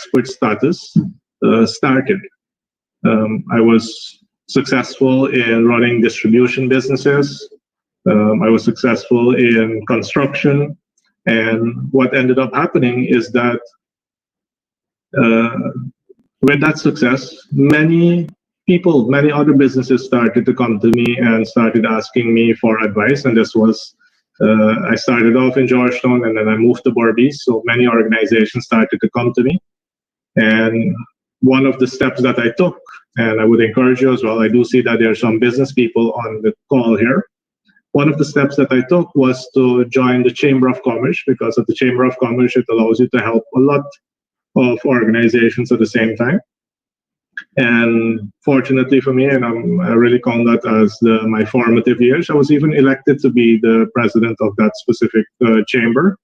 expert status started. I was successful in running distribution businesses. I was successful in construction. And what ended up happening is that with that success, many people, many other businesses started to come to me and started asking me for advice. And this was, I started off in Georgetown and then I moved to Berbice. So many organizations started to come to me. And one of the steps that I took, and I would encourage you as well, I do see that there are some business people on the call here. One of the steps that I took was to join the Chamber of Commerce, because of the Chamber of Commerce, it allows you to help a lot of organizations at the same time. And fortunately for me, and I really count that as my formative years, I was even elected to be the president of that specific chamber.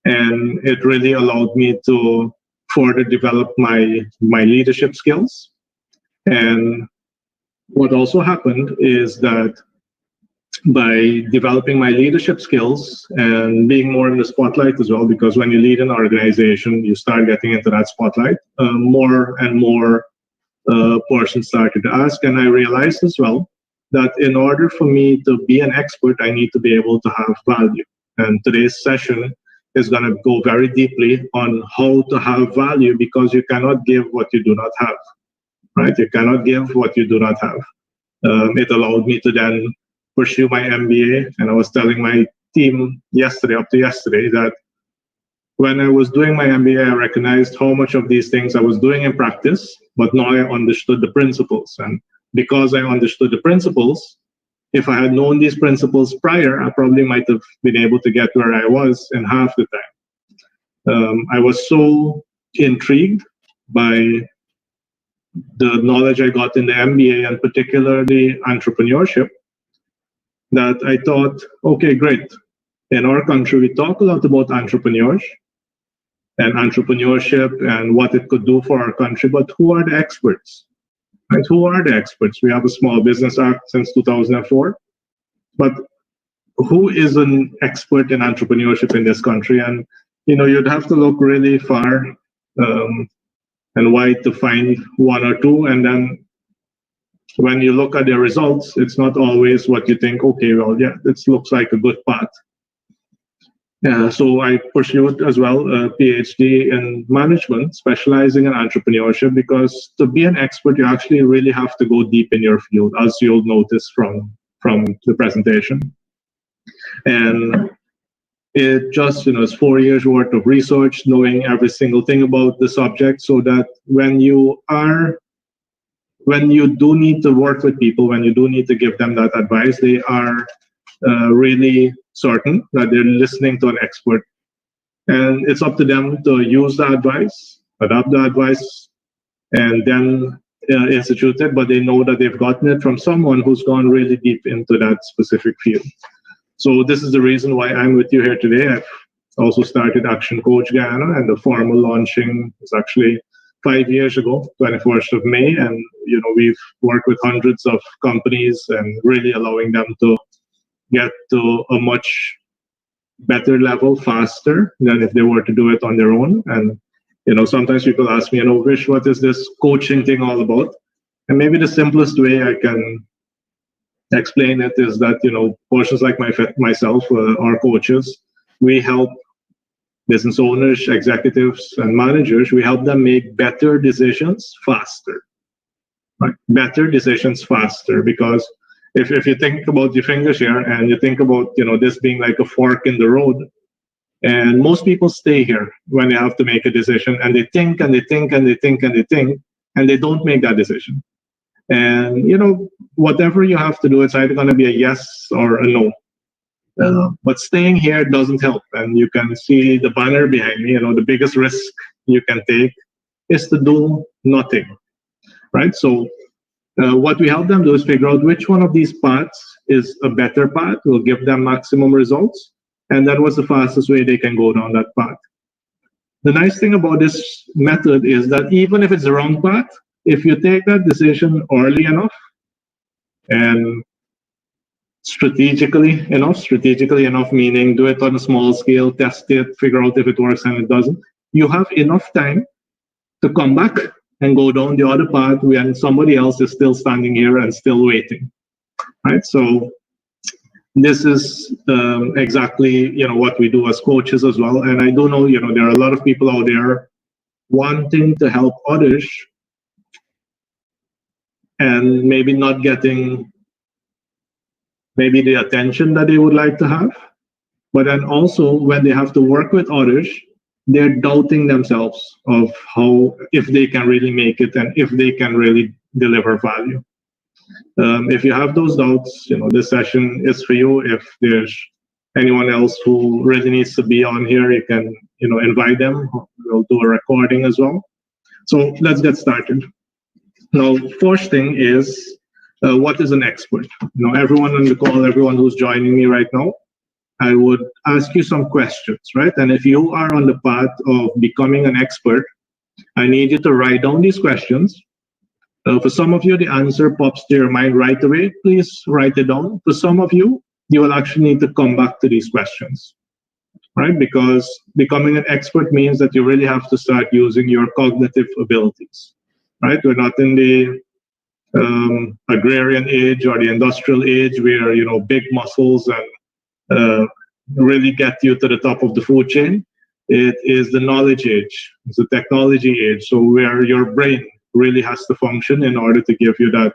And it really allowed me to further develop my leadership skills. And what also happened is that by developing my leadership skills and being more in the spotlight as well, because when you lead an organization, you start getting into that spotlight, more and more persons started to ask. And I realized as well that in order for me to be an expert, I need to be able to have value. And today's session is going to go very deeply on how to have value, because you cannot give what you do not have, right? You cannot give what you do not have. It allowed me to then pursue my MBA. And I was telling my team up to yesterday, that when I was doing my MBA, I recognized how much of these things I was doing in practice, but now I understood the principles. And because I understood the principles, if I had known these principles prior, I probably might have been able to get where I was in half the time. I was so intrigued by the knowledge I got in the MBA, and particularly entrepreneurship, that I thought, okay, great. In our country, we talk a lot about entrepreneurs and entrepreneurship and what it could do for our country, but who are the experts? Right? Who are the experts? We have a Small Business Act since 2004, but who is an expert in entrepreneurship in this country? And you'd have to look really far and wide to find one or two, and then when you look at the results, it's not always what you think. Okay, well, yeah, this looks like a good path. So I pursued as well a PhD in management, specializing in entrepreneurship, because to be an expert, you actually really have to go deep in your field, as you'll notice from the presentation. And it just, it's 4 years worth of research, knowing every single thing about the subject, so that when you do need to work with people, when you do need to give them that advice, they are really certain that they're listening to an expert. And it's up to them to use the advice, adopt the advice, and then institute it, but they know that they've gotten it from someone who's gone really deep into that specific field. So this is the reason why I'm with you here today. I've also started Action Coach Guyana, and the formal launching is actually 5 years ago, 21st of May. And, we've worked with hundreds of companies and really allowing them to get to a much better level faster than if they were to do it on their own. And, sometimes people ask me, Vish, what is this coaching thing all about? And maybe the simplest way I can explain it is that, persons like myself, our coaches, we help business owners, executives, and managers, we help them make better decisions faster. Right? Better decisions faster, because if you think about your fingers here and you think about, this being like a fork in the road, and most people stay here when they have to make a decision, and they think and they think and they think and they think, and they don't make that decision. And, whatever you have to do, it's either going to be a yes or a no. But staying here doesn't help. And you can see the banner behind me, the biggest risk you can take is to do nothing, right? So what we help them do is figure out which one of these paths is a better path, will give them maximum results, and then what's the fastest way they can go down that path. The nice thing about this method is that even if it's the wrong path, if you take that decision early enough and strategically enough meaning do it on a small scale, test it, figure out if it works and it doesn't, you have enough time to come back and go down the other path when somebody else is still standing here and still waiting, right? So this is exactly what we do as coaches as well. And I do know there are a lot of people out there wanting to help others and maybe not getting maybe the attention that they would like to have. But then also when they have to work with others, they're doubting themselves of if they can really make it and if they can really deliver value. If you have those doubts, this session is for you. If there's anyone else who really needs to be on here, you can invite them. We'll do a recording as well. So let's get started. Now, first thing is, what is an expert? Everyone on the call, everyone who's joining me right now, I would ask you some questions, right? And if you are on the path of becoming an expert, I need you to write down these questions. For some of you, the answer pops to your mind right away. Please write it down. For some of you, you will actually need to come back to these questions, right? Because becoming an expert means that you really have to start using your cognitive abilities, right? We're not in the agrarian age or the industrial age where, big muscles and really get you to the top of the food chain. It is the knowledge age. It's the technology age. So where your brain really has to function in order to give you that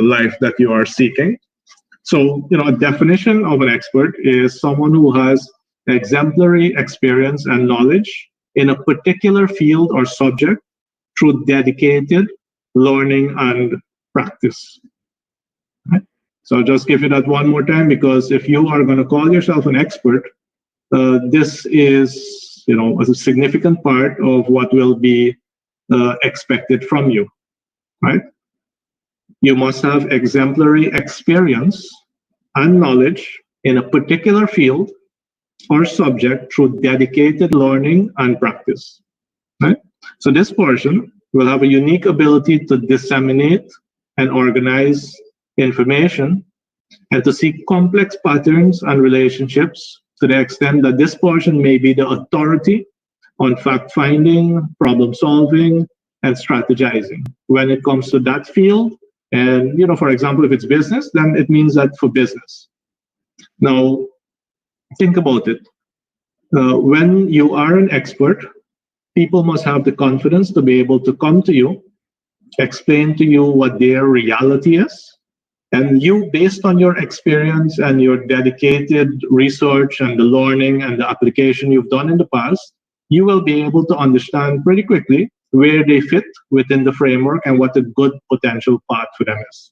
life that you are seeking. So, a definition of an expert is someone who has exemplary experience and knowledge in a particular field or subject through dedicated learning and practice. Right? So I'll just give you that one more time, because if you are going to call yourself an expert, this is, a significant part of what will be expected from you, right? You must have exemplary experience and knowledge in a particular field or subject through dedicated learning and practice, right? So this portion will have a unique ability to disseminate and organize information and to see complex patterns and relationships to the extent that this portion may be the authority on fact-finding, problem-solving, and strategizing when it comes to that field. And, for example, if it's business, then it means that for business. Now, think about it. When you are an expert, people must have the confidence to be able to come to you, explain to you what their reality is, and you, based on your experience and your dedicated research and the learning and the application you've done in the past, you will be able to understand pretty quickly where they fit within the framework and what a good potential path for them is.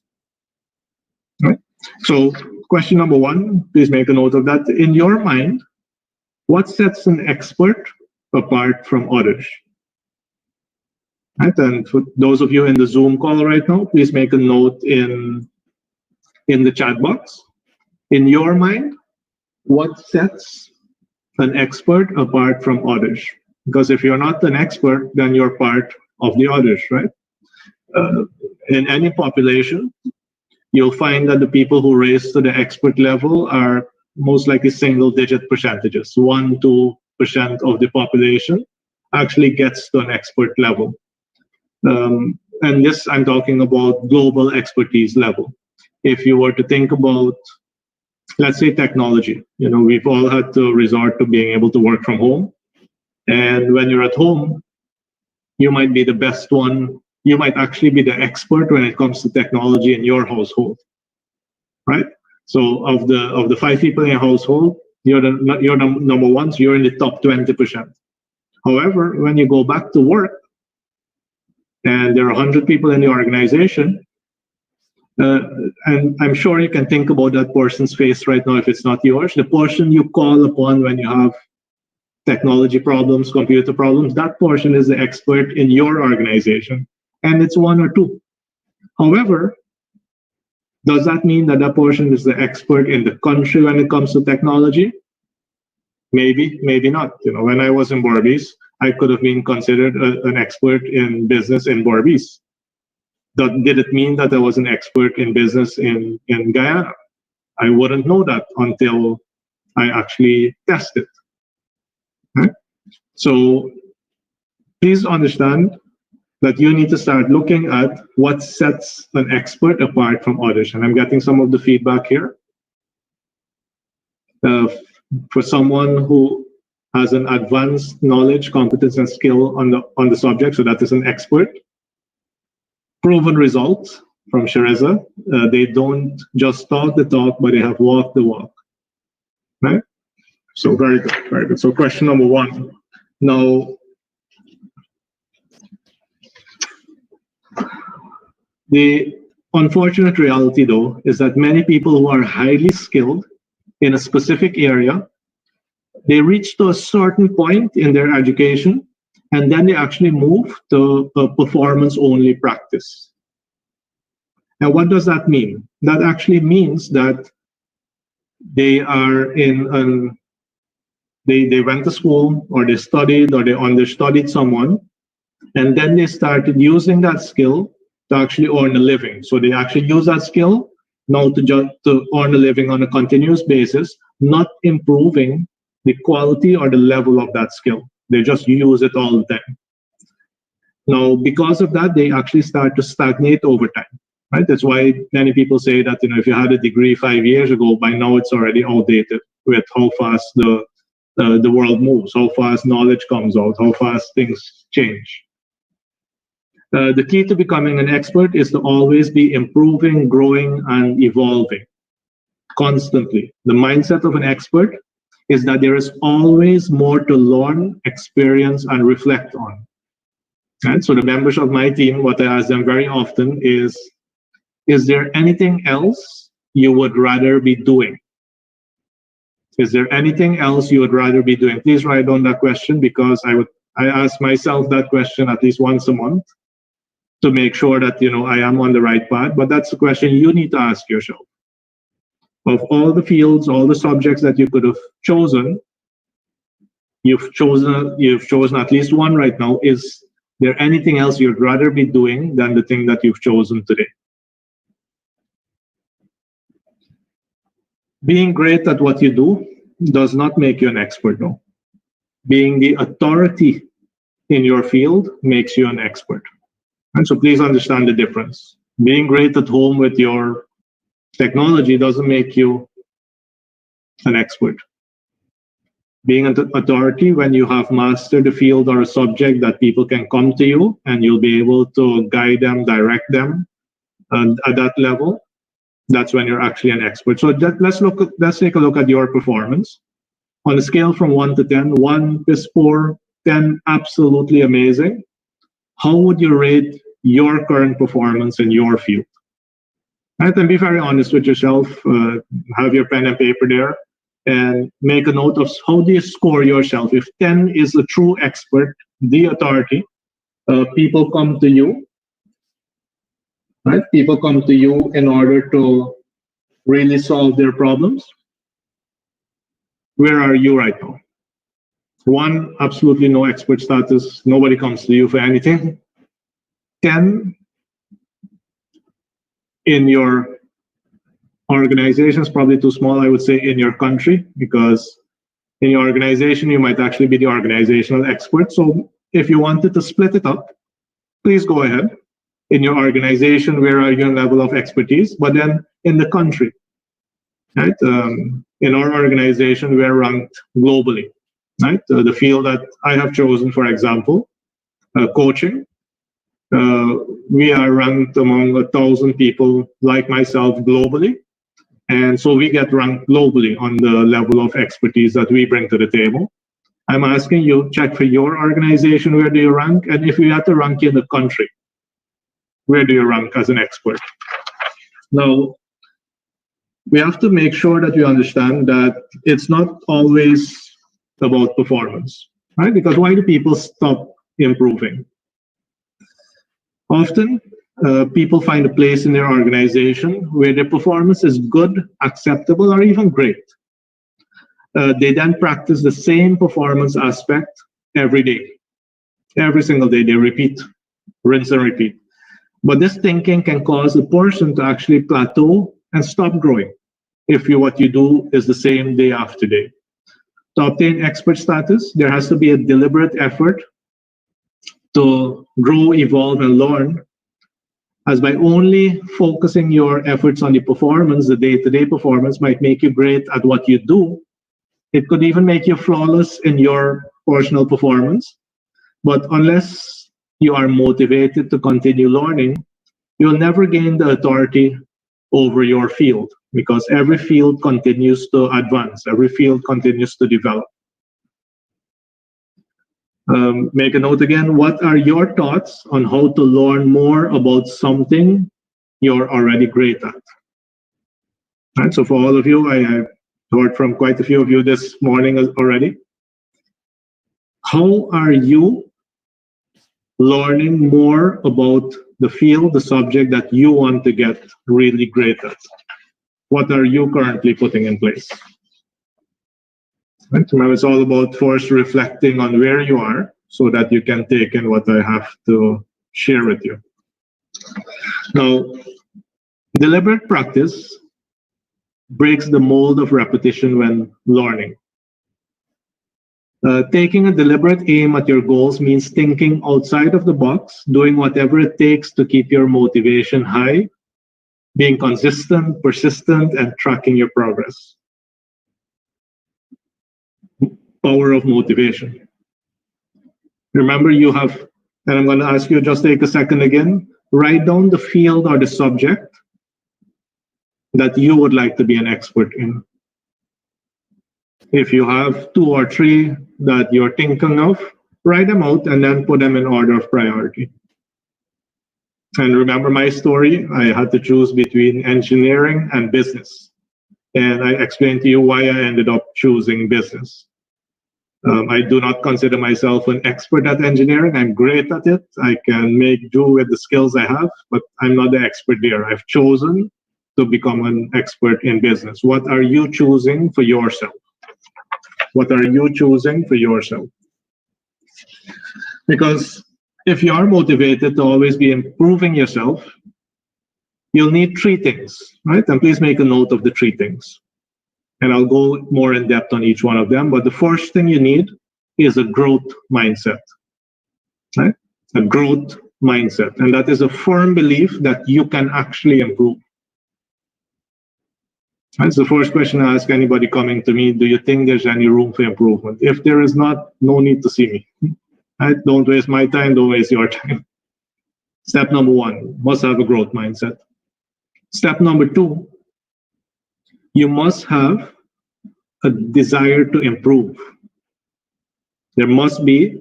Right? So question number one, please make a note of that. In your mind, what sets an expert apart from others? Right? And for those of you in the Zoom call right now, please make a note in the chat box. In your mind, what sets an expert apart from others? Because if you're not an expert, then you're part of the others, right? In any population, you'll find that the people who raise to the expert level are most likely single-digit percentages. 1-2% of the population actually gets to an expert level. And this, I'm talking about global expertise level. If you were to think about, let's say, technology, we've all had to resort to being able to work from home. And when you're at home, you might be the best one. You might actually be the expert when it comes to technology in your household, right? So of the 5 people in your household, you're number one, so you're in the top 20%. However, when you go back to work and there are 100 people in the organization, and I'm sure you can think about that person's face right now if it's not yours, the person you call upon when you have technology problems, computer problems, that portion is the expert in your organization, and it's 1 or 2. However, does that mean that that portion is the expert in the country when it comes to technology? Maybe, maybe not. When I was in Barbados, I could have been considered an expert in business in Barbados. Did it mean that I was an expert in business in Guyana? I wouldn't know that until I actually tested. Right? So please understand that you need to start looking at what sets an expert apart from others. And I'm getting some of the feedback here. For someone who has an advanced knowledge, competence, and skill on the subject, so that is an expert. Proven results from Shereza. They don't just talk the talk, but they have walked the walk. Right? So very good, very good. So question number one. Now, the unfortunate reality, though, is that many people who are highly skilled in a specific area, they reach to a certain point in their education, and then they actually move to a performance-only practice. Now, what does that mean? That actually means that they are in they went to school, or they studied, or they understudied someone, and then they started using that skill to actually earn a living. So they actually use that skill now to earn a living on a continuous basis, not improving the quality or the level of that skill. They just use it all the time. Now, because of that, they actually start to stagnate over time. Right? That's why many people say that, you know, if you had a degree 5 years ago, by now it's already outdated with how fast the world moves, how fast knowledge comes out, how fast things change. The key to becoming an expert is to always be improving, growing, and evolving constantly. The mindset of an expert is that there is always more to learn, experience, and reflect on. And so the members of my team, what I ask them very often is there anything else you would rather be doing? Is there anything else you would rather be doing? Please write down that question, because I ask myself that question at least once a month to make sure that, you know, I am on the right path. But that's a question you need to ask yourself. Of all the fields, all the subjects that you could have chosen, you've chosen at least one right now. Is there anything else you'd rather be doing than the thing that you've chosen today? Being great at what you do does not make you an expert, no. Being the authority in your field makes you an expert. And so please understand the difference. Being great at home with your technology doesn't make you an expert. Being an authority, when you have mastered the field or a subject that people can come to you and you'll be able to guide them, direct them, and at that level, that's when you're actually an expert. So let's take a look at your performance. On a scale from 1 to 10, 1 is poor, 10 absolutely amazing. How would you rate your current performance in your field? Right? And be very honest with yourself. Have your pen and paper there and make a note of how do you score yourself. If 10 is a true expert, the authority, people come to you. Right? People come to you in order to really solve their problems. Where are you right now? 1, absolutely no expert status. Nobody comes to you for anything. 10, in your organization is probably too small. I would say in your country, because in your organization, you might actually be the organizational expert. So if you wanted to split it up, please go ahead. In your organization, where are your level of expertise? But then in the country, right? In our organization, we're ranked globally, right? The field that I have chosen, for example, coaching, we are ranked among 1,000 people like myself globally. And so we get ranked globally on the level of expertise that we bring to the table. I'm asking you, check for your organization, where do you rank? And if we had to rank in the country, where do you rank as an expert? Now, we have to make sure that we understand that it's not always about performance, right? Because why do people stop improving? Often, people find a place in their organization where their performance is good, acceptable, or even great. They then practice the same performance aspect every day. Every single day, they repeat, rinse and repeat. But this thinking can cause a person to actually plateau and stop growing if what you do is the same day after day. To obtain expert status, there has to be a deliberate effort to grow, evolve, and learn, as by only focusing your efforts on the performance, the day-to-day performance might make you great at what you do. It could even make you flawless in your personal performance. But unless you are motivated to continue learning, you'll never gain the authority over your field, because every field continues to advance, every field continues to develop. Make a note again, what are your thoughts on how to learn more about something you're already great at? Right, so for all of you, I heard from quite a few of you this morning already. How are you learning more about the field, the subject that you want to get really great at? What are you currently putting in place? Right? Remember, it's all about first reflecting on where you are so that you can take in what I have to share with you. Now, deliberate practice breaks the mold of repetition when learning. Taking a deliberate aim at your goals means thinking outside of the box, doing whatever it takes to keep your motivation high, being consistent, persistent, and tracking your progress. Power of motivation. Remember, you have, and I'm going to ask you just take a second again, write down the field or the subject that you would like to be an expert in. If you have 2 or 3 that you're thinking of, write them out and then put them in order of priority. And remember my story, I had to choose between engineering and business. And I explained to you why I ended up choosing business. I do not consider myself an expert at engineering. I'm great at it. I can make do with the skills I have, but I'm not the expert there. I've chosen to become an expert in business. What are you choosing for yourself? What are you choosing for yourself? Because if you are motivated to always be improving yourself, you'll need 3 things, right? And please make a note of the 3 things. And I'll go more in depth on each one of them. But the first thing you need is a growth mindset, right? A growth mindset. And that is a firm belief that you can actually improve. That's the first question I ask anybody coming to me. Do you think there's any room for improvement? If there is not, no need to see me. Right? Don't waste my time, don't waste your time. Step number 1, must have a growth mindset. Step number 2, you must have a desire to improve. There must be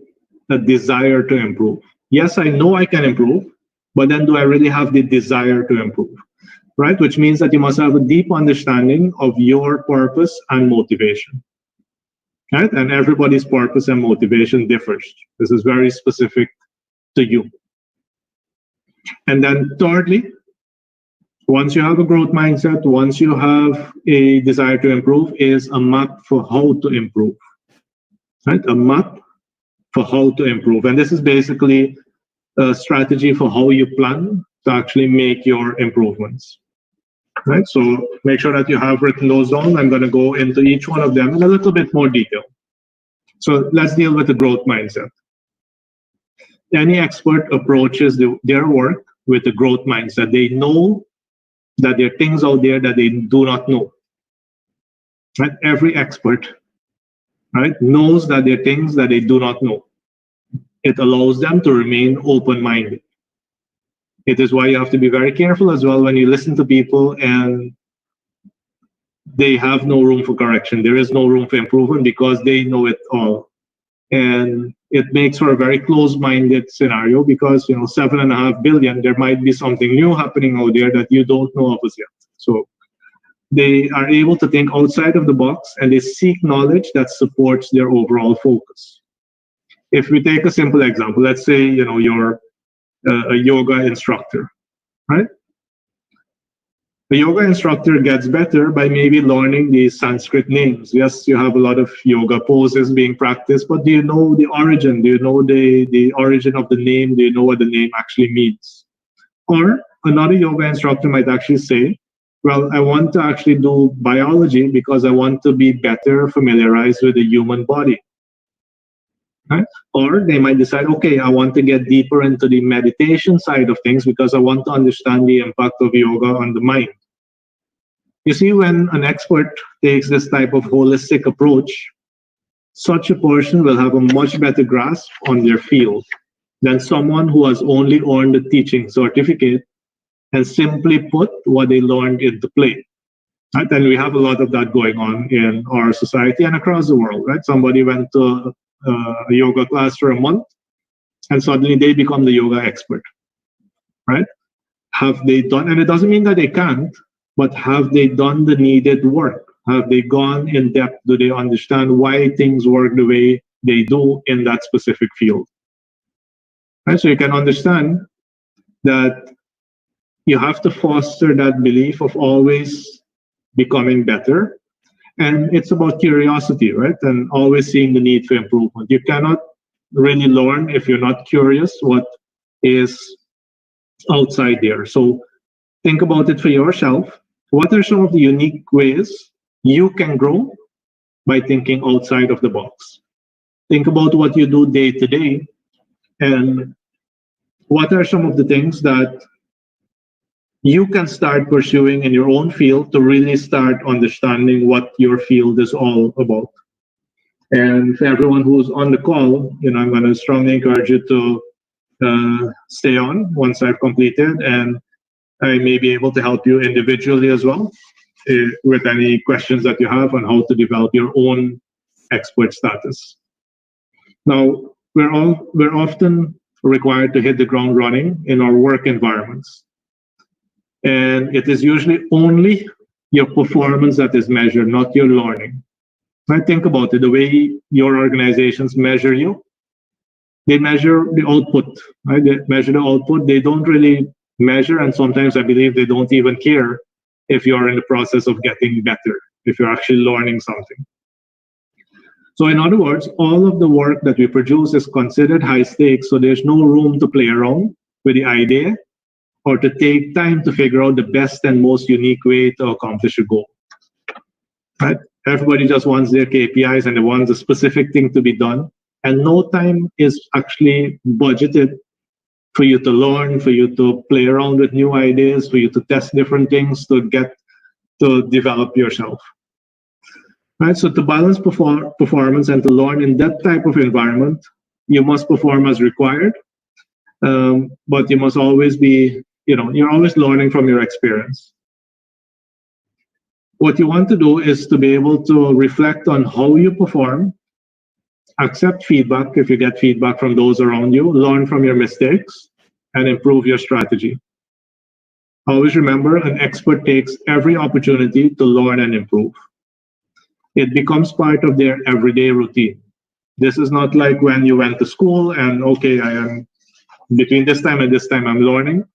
a desire to improve. Yes, I know I can improve, but then do I really have the desire to improve? Right? Which means that you must have a deep understanding of your purpose and motivation. Right? And everybody's purpose and motivation differs. This is very specific to you. And then thirdly, once you have a growth mindset, once you have a desire to improve, is a map for how to improve. Right? A map for how to improve. And this is basically a strategy for how you plan to actually make your improvements. Right? So make sure that you have written those down. I'm going to go into each one of them in a little bit more detail. So let's deal with the growth mindset. Any expert approaches their work with a growth mindset. They know that there are things out there that they do not know. Right? Every expert, right, knows that there are things that they do not know. It allows them to remain open-minded. It is why you have to be very careful as well when you listen to people and they have no room for correction. There is no room for improvement because they know it all. And it makes for a very closed-minded scenario because, 7.5 billion, there might be something new happening out there that you don't know of as yet. So they are able to think outside of the box and they seek knowledge that supports their overall focus. If we take a simple example, let's say, you're a yoga instructor, right? A yoga instructor gets better by maybe learning the Sanskrit names. Yes, you have a lot of yoga poses being practiced, but do you know the origin? Do you know the origin of the name? Do you know what the name actually means? Or another yoga instructor might actually say, well, I want to actually do biology because I want to be better familiarized with the human body. right? Or they might decide, okay, I want to get deeper into the meditation side of things because I want to understand the impact of yoga on the mind. You see, when an expert takes this type of holistic approach, such a person will have a much better grasp on their field than someone who has only earned a teaching certificate and simply put what they learned into play. Right? And we have a lot of that going on in our society and across the world. Right? Somebody went to a yoga class for a month, and suddenly they become the yoga expert. Right? Have they done? And it doesn't mean that they can't, but have they done the needed work? Have they gone in depth? Do they understand why things work the way they do in that specific field? Right? So you can understand that you have to foster that belief of always becoming better. And it's about curiosity, right? And always seeing the need for improvement. You cannot really learn if you're not curious what is outside there. So think about it for yourself. What are some of the unique ways you can grow by thinking outside of the box? Think about what you do day to day, and what are some of the things that you can start pursuing in your own field to really start understanding what your field is all about. And for everyone who's on the call, I'm going to strongly encourage you to stay on once I've completed, and I may be able to help you individually as well with any questions that you have on how to develop your own expert status. Now, we're often required to hit the ground running in our work environments. And it is usually only your performance that is measured, not your learning. Right? Think about it, the way your organizations measure you, they measure the output, right? They measure the output. They don't really measure, and sometimes I believe they don't even care if you're in the process of getting better, if you're actually learning something. So in other words, all of the work that we produce is considered high stakes, so there's no room to play around with the idea or to take time to figure out the best and most unique way to accomplish a goal. Right? Everybody just wants their KPIs and they want a specific thing to be done. And no time is actually budgeted for you to learn, for you to play around with new ideas, for you to test different things, to develop yourself. Right? So to balance performance and to learn in that type of environment, you must perform as required, but you must always be, you're always learning from your experience. What you want to do is to be able to reflect on how you perform, accept feedback if you get feedback from those around you, learn from your mistakes, and improve your strategy. Always remember, an expert takes every opportunity to learn and improve. It becomes part of their everyday routine. This is not like when you went to school and, okay, I am between this time and this time I'm learning.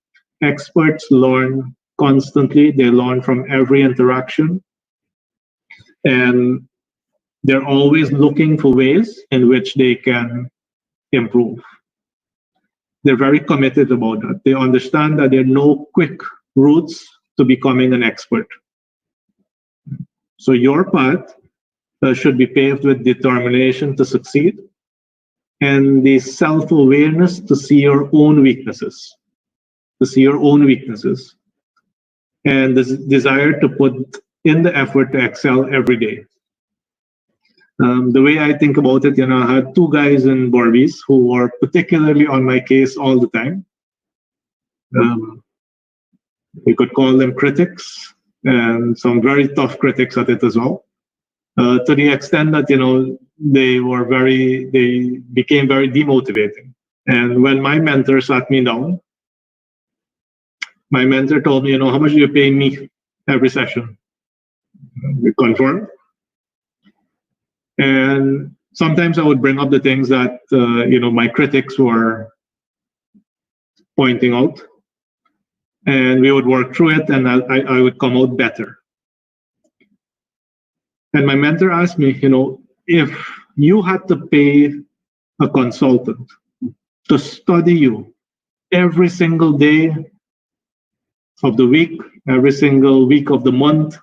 Experts learn constantly. They learn from every interaction. And they're always looking for ways in which they can improve. They're very committed about that. They understand that there are no quick routes to becoming an expert. So your path should be paved with determination to succeed and the self-awareness to see your own weaknesses, and the desire to put in the effort to excel every day. The way I think about it, I had two guys in Borbies who were particularly on my case all the time. We could call them critics, and some very tough critics at it as well. To the extent that they became very demotivating. And when my mentor sat me down, my mentor told me, how much do you pay me every session? We confirmed. And sometimes I would bring up the things that my critics were pointing out, and we would work through it, and I would come out better. And my mentor asked me, if you had to pay a consultant to study you every single day of the week, every single week of the month,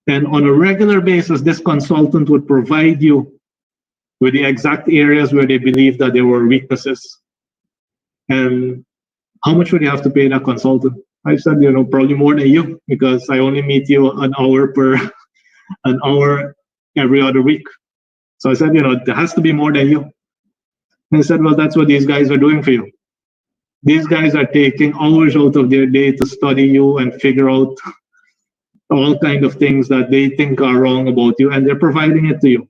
and on a regular basis, this consultant would provide you with the exact areas where they believe that there were weaknesses. And how much would you have to pay that consultant? I said, probably more than you, because I only meet you an hour every other week. So I said, there has to be more than you. And he said, well, that's what these guys are doing for you. These guys are taking hours out of their day to study you and figure out all kinds of things that they think are wrong about you, and they're providing it to you.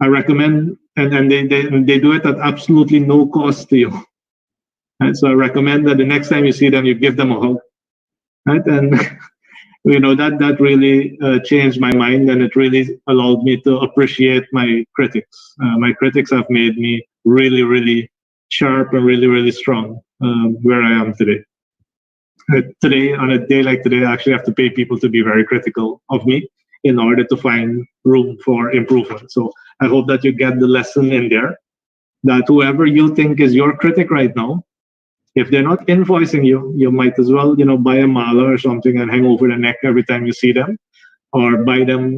I recommend, and they do it at absolutely no cost to you. And so I recommend that the next time you see them, you give them a hug. Right? And that really changed my mind, and it really allowed me to appreciate my critics. My critics have made me really, really sharp and really, really strong where I am today. Today, on a day like today, I actually have to pay people to be very critical of me in order to find room for improvement. So I hope that you get the lesson in there, that whoever you think is your critic right now, if they're not invoicing you, you might as well, buy a mala or something and hang over the neck every time you see them, or buy them,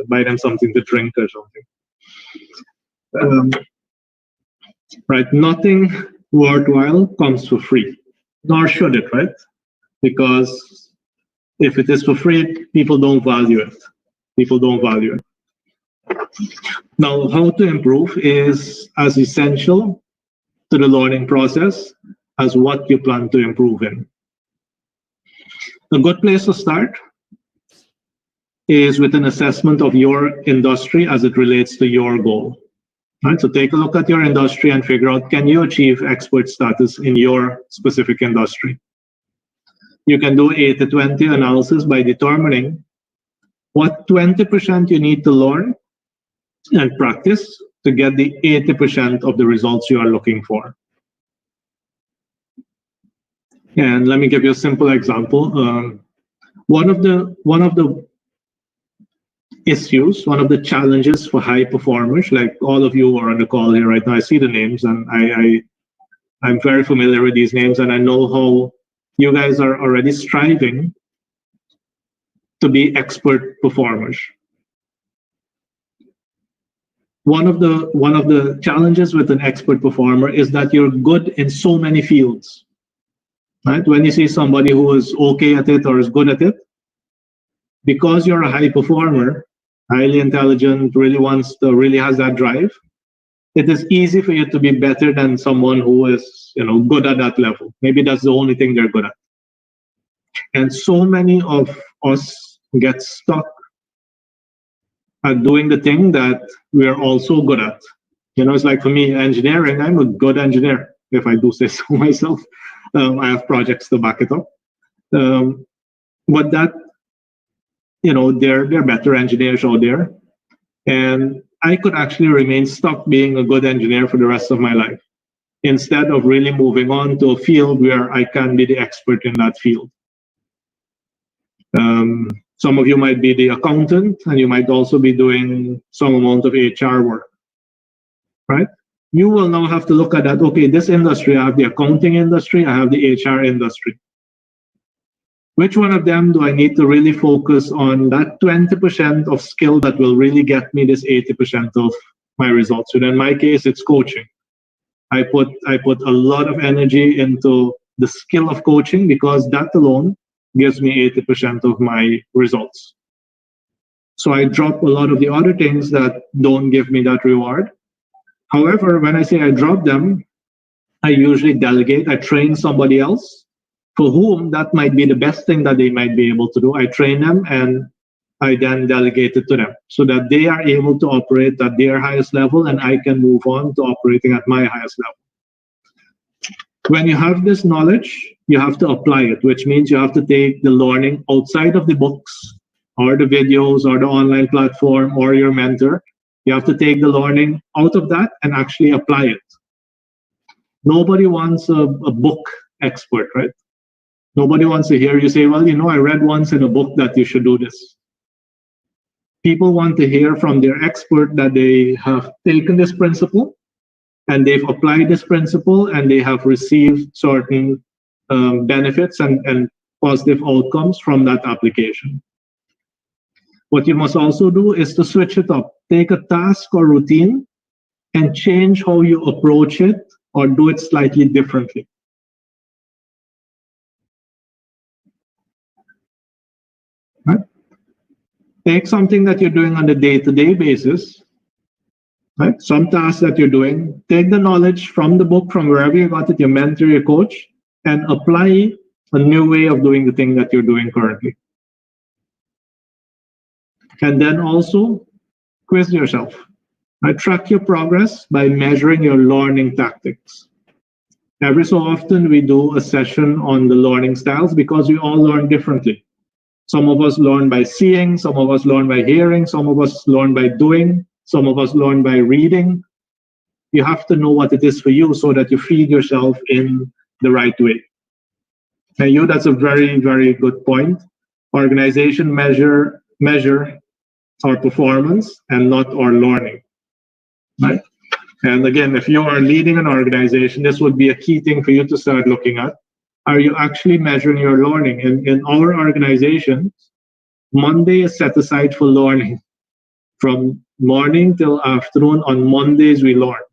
buy them something to drink or something. Right? Nothing worthwhile comes for free, nor should it, right? Because if it is for free, people don't value it. People don't value it. Now, how to improve is as essential to the learning process as what you plan to improve in. A good place to start is with an assessment of your industry as it relates to your goal. Right? So take a look at your industry and figure out, can you achieve expert status in your specific industry? You can do 80-20 analysis by determining what 20% you need to learn and practice to get the 80% of the results you are looking for. And let me give you a simple example. One of the issues, one of the challenges for high performers, like all of you are on the call here right now, I see the names, and I'm very familiar with these names, and I know how you guys are already striving to be expert performers. One of the challenges with an expert performer is that you're good in so many fields. Right? When you see somebody who is okay at it or is good at it, because you're a high performer, highly intelligent, really has that drive, it is easy for you to be better than someone who is, good at that level. Maybe that's the only thing they're good at. And so many of us get stuck at doing the thing that we're also good at. It's like for me, engineering, I'm a good engineer, if I do say so myself. I have projects to back it up. But that, there are better engineers out there. And I could actually remain stuck being a good engineer for the rest of my life, instead of really moving on to a field where I can be the expert in that field. Some of you might be the accountant, and you might also be doing some amount of HR work, right? You will now have to look at that. Okay, this industry, I have the accounting industry, I have the HR industry. Which one of them do I need to really focus on that 20% of skill that will really get me this 80% of my results? So in my case, it's coaching. I put a lot of energy into the skill of coaching, because that alone gives me 80% of my results. So I drop a lot of the other things that don't give me that reward. However, when I say I drop them, I usually delegate. I train somebody else for whom that might be the best thing that they might be able to do. I train them, and I then delegate it to them so that they are able to operate at their highest level, and I can move on to operating at my highest level. When you have this knowledge, you have to apply it, which means you have to take the learning outside of the books or the videos or the online platform or your mentor. You have to take the learning out of that and actually apply it. Nobody wants a book expert, right? Nobody wants to hear you say, well, I read once in a book that you should do this. People want to hear from their expert that they have taken this principle and they've applied this principle and they have received certain benefits and positive outcomes from that application. What you must also do is to switch it up. Take a task or routine and change how you approach it or do it slightly differently. Right? Take something that you're doing on a day-to-day basis, right? Some tasks that you're doing, take the knowledge from the book, from wherever you got it, your mentor, your coach, and apply a new way of doing the thing that you're doing currently. And then also quiz yourself. Right? Track your progress by measuring your learning tactics. Every so often we do a session on the learning styles because we all learn differently. Some of us learn by seeing, some of us learn by hearing, some of us learn by doing, some of us learn by reading. You have to know what it is for you so that you feed yourself in the right way. And that's a very, very good point. Organization measure our performance and not our learning, right? And again, if you are leading an organization, this would be a key thing for you to start looking at. Are you actually measuring your learning? In our organization, Monday is set aside for learning. From morning till afternoon, on Mondays we learn.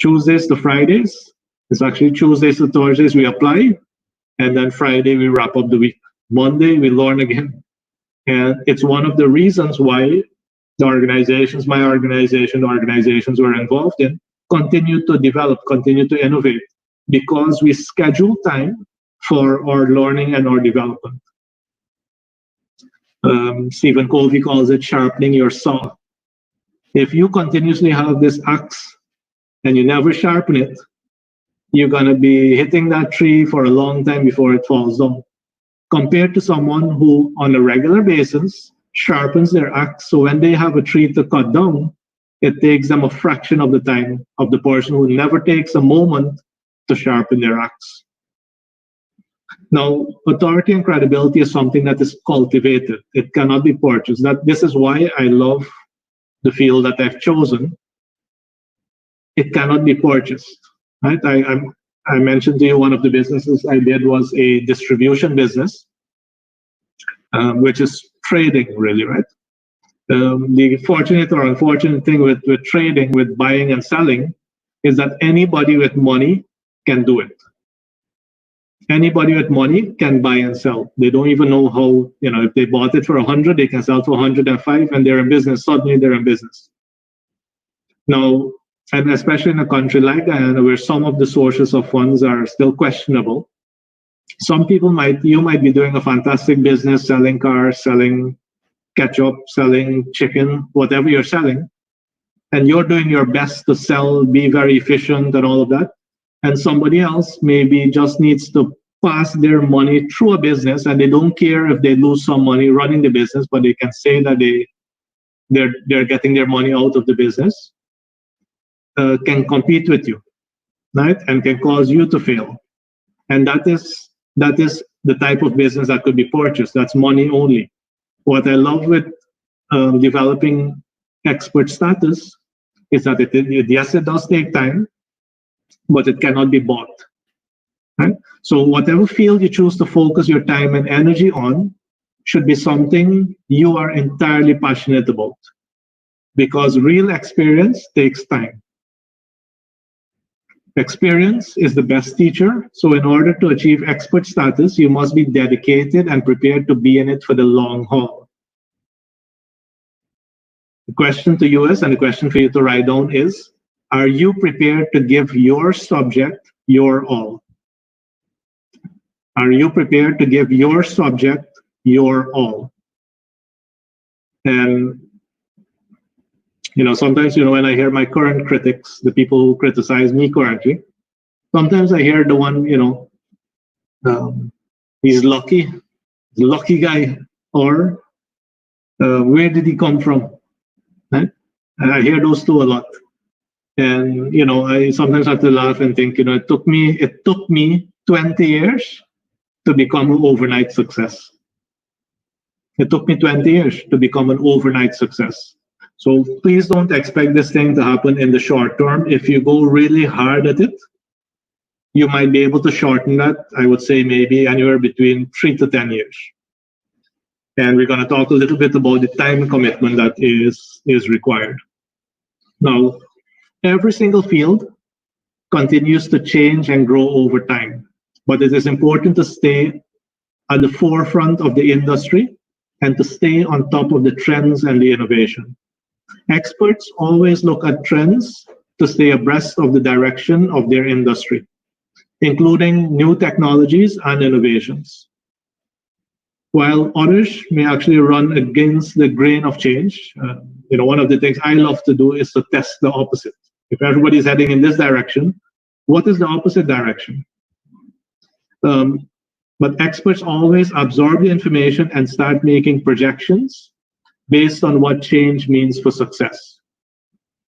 Tuesdays to Fridays, it's actually Tuesdays to Thursdays we apply, and then Friday we wrap up the week. Monday we learn again. And it's one of the reasons why the organizations, my organization, the organizations we're involved in, continue to develop, continue to innovate, because we schedule time for our learning and our development. Stephen Covey calls it sharpening your saw. If you continuously have this axe and you never sharpen it, you're going to be hitting that tree for a long time before it falls down. Compared to someone who, on a regular basis, sharpens their axe, so when they have a tree to cut down, it takes them a fraction of the time of the person who never takes a moment to sharpen their axe. Now, authority and credibility is something that is cultivated. It cannot be purchased. This is why I love the field that I've chosen. It cannot be purchased, right? I mentioned to you one of the businesses I did was a distribution business, which is trading, really, right? The fortunate or unfortunate thing with trading, with buying and selling, is that anybody with money can do it. Anybody with money can buy and sell. They don't even know how, if they bought it for 100, they can sell for 105, and they're in business. Suddenly they're in business. Now, and especially in a country like Guyana, where some of the sources of funds are still questionable, some people you might be doing a fantastic business, selling cars, selling ketchup, selling chicken, whatever you're selling, and you're doing your best to sell, be very efficient and all of that. And somebody else maybe just needs to pass their money through a business, and they don't care if they lose some money running the business, but they can say that they're getting their money out of the business, can compete with you, right? And can cause you to fail. And that is the type of business that could be purchased. That's money only. What I love with developing expert status is that yes, it does take time, but it cannot be bought. Right? So whatever field you choose to focus your time and energy on should be something you are entirely passionate about, because real experience takes time. Experience is the best teacher. So in order to achieve expert status, you must be dedicated and prepared to be in it for the long haul. The question to you is, and the question for you to write down is, are you prepared to give your subject your all? Are you prepared to give your subject your all? And sometimes, when I hear my current critics, the people who criticize me currently, sometimes I hear the one, he's lucky guy, or where did he come from? Right? And I hear those two a lot. And, I sometimes have to laugh and think, it took me 20 years to become an overnight success. It took me 20 years to become an overnight success. So please don't expect this thing to happen in the short term. If you go really hard at it, you might be able to shorten that, I would say maybe anywhere between 3 to 10 years. And we're going to talk a little bit about the time commitment that is required. Now, every single field continues to change and grow over time, but it is important to stay at the forefront of the industry and to stay on top of the trends and the innovation. Experts always look at trends to stay abreast of the direction of their industry, including new technologies and innovations. While others may actually run against the grain of change, one of the things I love to do is to test the opposite. If everybody's heading in this direction, what is the opposite direction? But experts always absorb the information and start making projections based on what change means for success.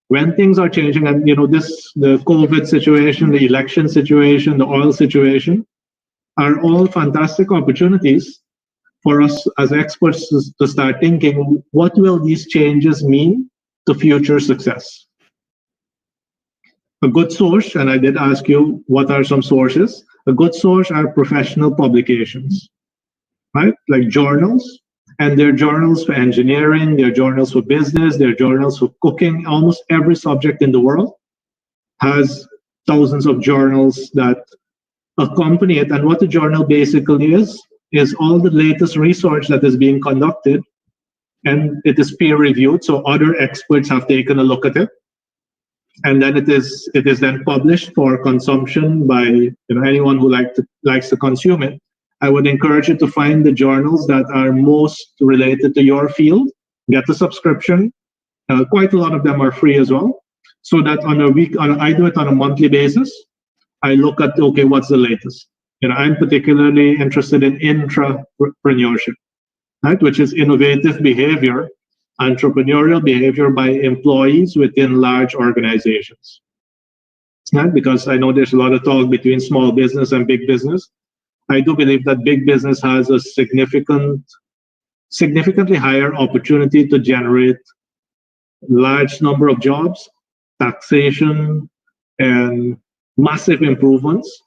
When things are changing, and the COVID situation, the election situation, the oil situation, are all fantastic opportunities for us as experts to start thinking, what will these changes mean to future success? A good source, and I did ask you what are some sources. A good source are professional publications, right? Like journals, and they're journals for engineering, they're journals for business, they're journals for cooking. Almost every subject in the world has thousands of journals that accompany it. And what the journal basically is all the latest research that is being conducted, and it is peer reviewed, so other experts have taken a look at it, and then it is then published for consumption by anyone who likes to consume it. I would encourage you to find the journals that are most related to your field. Get a subscription. Quite a lot of them are free as well, so that I do it on a monthly basis. I look at, okay, what's the latest? I'm particularly interested in intrapreneurship, right, which is innovative behavior, entrepreneurial behavior by employees within large organizations. Right? Because I know there's a lot of talk between small business and big business. I do believe that big business has a significantly higher opportunity to generate large number of jobs, taxation, and massive improvements.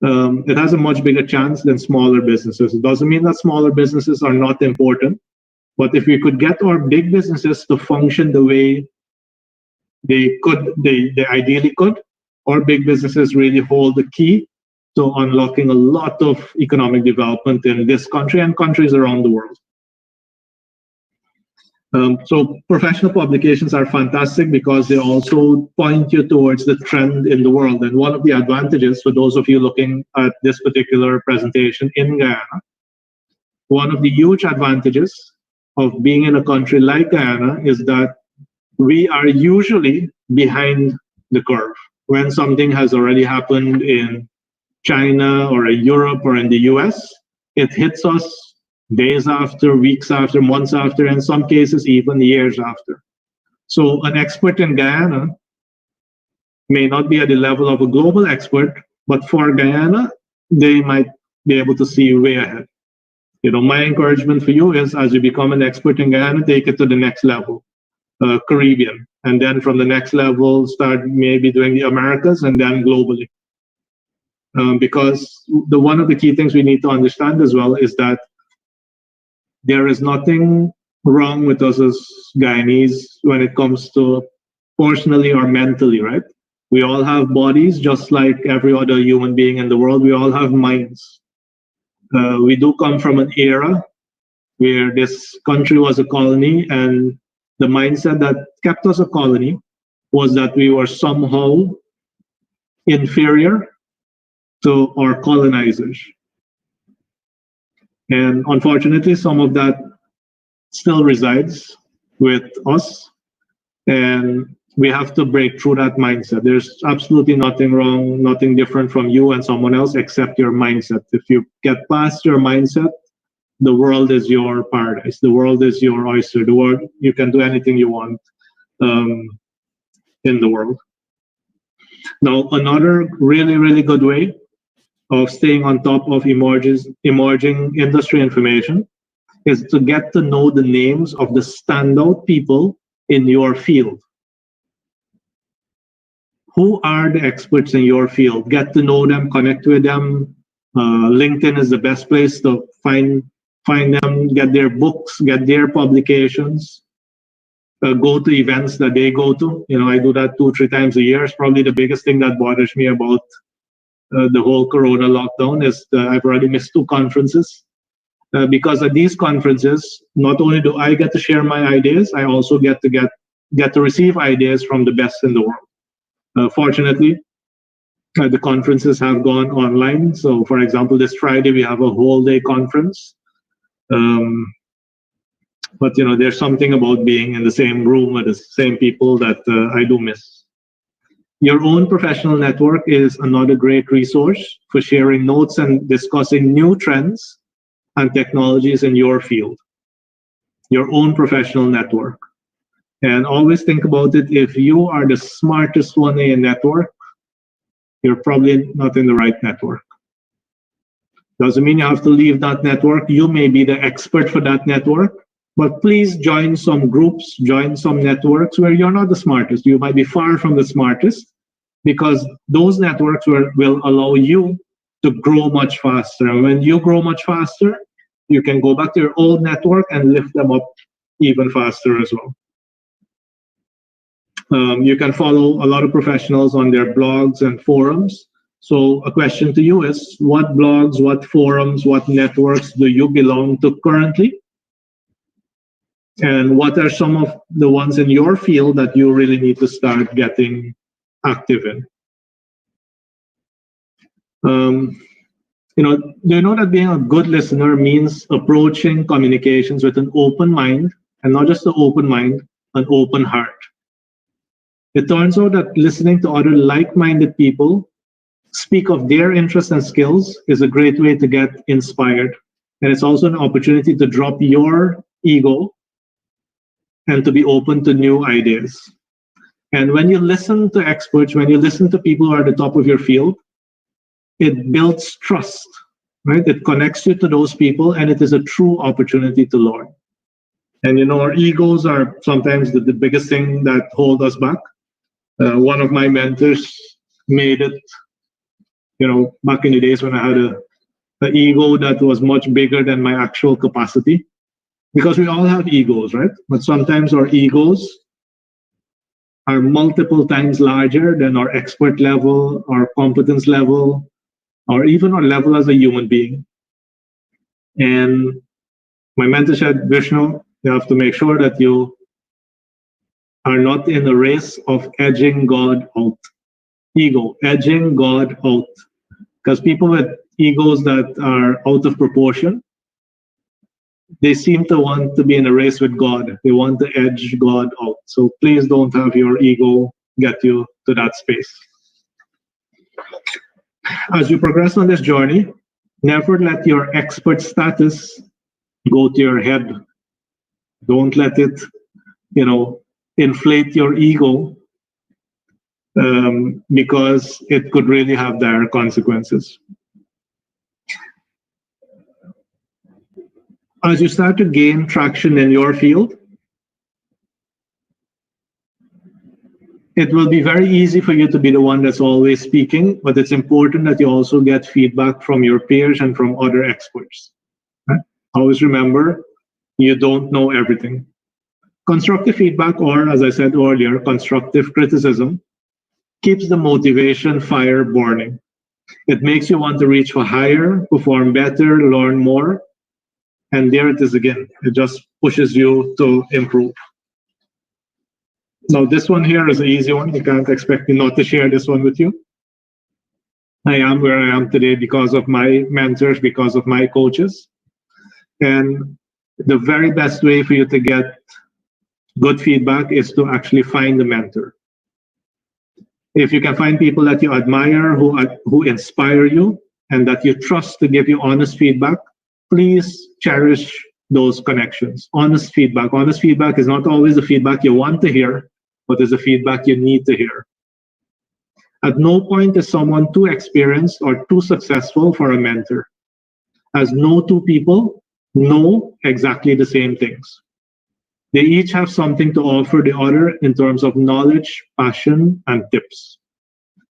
It has a much bigger chance than smaller businesses. It doesn't mean that smaller businesses are not important, but if we could get our big businesses to function the way they ideally could, our big businesses really hold the key to unlocking a lot of economic development in this country and countries around the world. So professional publications are fantastic because they also point you towards the trend in the world. And one of the advantages for those of you looking at this particular presentation in Guyana, one of the huge advantages of being in a country like Guyana is that we are usually behind the curve. When something has already happened in China or in Europe or in the US, it hits us days after, weeks after, months after, in some cases even years after. So an expert in Guyana may not be at the level of a global expert, but for Guyana, they might be able to see way ahead. My encouragement for you is, as you become an expert in Guyana, take it to the next level, Caribbean, and then from the next level, start maybe doing the Americas and then globally. Because one of the key things we need to understand as well is that there is nothing wrong with us as Guyanese when it comes to personally or mentally, right? We all have bodies just like every other human being in the world. We all have minds. We do come from an era where this country was a colony, and the mindset that kept us a colony was that we were somehow inferior to our colonizers. And unfortunately, some of that still resides with us, and we have to break through that mindset. There's absolutely nothing wrong, nothing different from you and someone else except your mindset. If you get past your mindset, the world is your paradise. The world is your oyster. The world, you can do anything you want in the world. Now, another really, really good way of staying on top of emerging industry information is to get to know the names of the standout people in your field. Who are the experts in your field? Get to know them, connect with them. LinkedIn is the best place to find find them, get their books, get their publications, go to events that they go to. You know, I do that 2-3 times a year. It's probably the biggest thing that bothers me about the whole Corona lockdown is I've already missed 2 conferences. Because at these conferences, not only do I get to share my ideas, I also get to receive ideas from the best in the world. Fortunately, the conferences have gone online. So, for example, this Friday we have a whole day conference. But you know, there's something about being in the same room with the same people that I do miss. Your own professional network is another great resource for sharing notes and discussing new trends and technologies in your field. Your own professional network. And always think about it, if you are the smartest one in a network, you're probably not in the right network. Doesn't mean you have to leave that network. You may be the expert for that network, but please join some groups, join some networks where you're not the smartest. You might be far from the smartest, because those networks will allow you to grow much faster. And when you grow much faster, you can go back to your old network and lift them up even faster as well. You can follow a lot of professionals on their blogs and forums. So a question to you is, what blogs, what forums, what networks do you belong to currently? And what are some of the ones in your field that you really need to start getting active in? You know, do you know that being a good listener means approaching communications with an open mind, and not just an open mind, an open heart? It turns out that listening to other like-minded people speak of their interests and skills is a great way to get inspired. And it's also an opportunity to drop your ego and to be open to new ideas. And when you listen to experts, when you listen to people who are at the top of your field, it builds trust, right? It connects you to those people, and it is a true opportunity to learn. And you know, our egos are sometimes the biggest thing that hold us back. One of my mentors made it, you know, back in the days when I had an ego that was much bigger than my actual capacity, because we all have egos, right? But sometimes our egos are multiple times larger than our expert level, our competence level, or even our level as a human being. And my mentor said, Vishnu, you have to make sure that you are not in a race of edging God out. Ego, edging God out. Because people with egos that are out of proportion, they seem to want to be in a race with God. They want to edge God out. So please don't have your ego get you to that space. As you progress on this journey, never let your expert status go to your head. Don't let it, you know, inflate your ego, because it could really have dire consequences. As you start to gain traction in your field, it will be very easy for you to be the one that's always speaking, but it's important that you also get feedback from your peers and from other experts. Right? Always remember, you don't know everything. Constructive feedback, or as I said earlier, constructive criticism, keeps the motivation fire burning. It makes you want to reach for higher, perform better, learn more. And there it is again. It just pushes you to improve. Now, this one here is an easy one. You can't expect me not to share this one with you. I am where I am today because of my mentors, because of my coaches. And the very best way for you to get good feedback is to actually find a mentor. If you can find people that you admire, who inspire you, and that you trust to give you honest feedback, please cherish those connections. Honest feedback. Honest feedback is not always the feedback you want to hear, but is the feedback you need to hear. At no point is someone too experienced or too successful for a mentor, as no two people know exactly the same things. They each have something to offer the other in terms of knowledge, passion, and tips.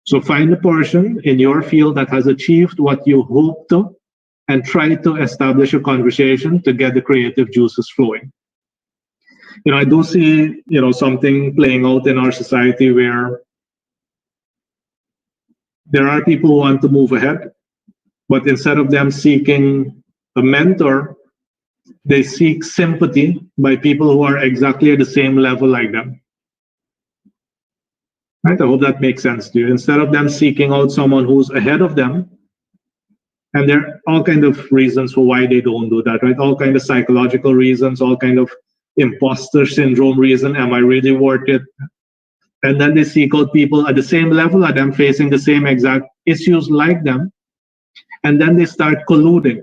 So find a person in your field that has achieved what you hope to, and try to establish a conversation to get the creative juices flowing. I do see, something playing out in our society where there are people who want to move ahead, but instead of them seeking a mentor, they seek sympathy by people who are exactly at the same level like them. Right? I hope that makes sense to you. Instead of them seeking out someone who's ahead of them, and there are all kinds of reasons for why they don't do that, right? All kinds of psychological reasons, all kind of imposter syndrome reason. Am I really worth it? And then they seek out people at the same level as them, facing the same exact issues like them. And then they start colluding.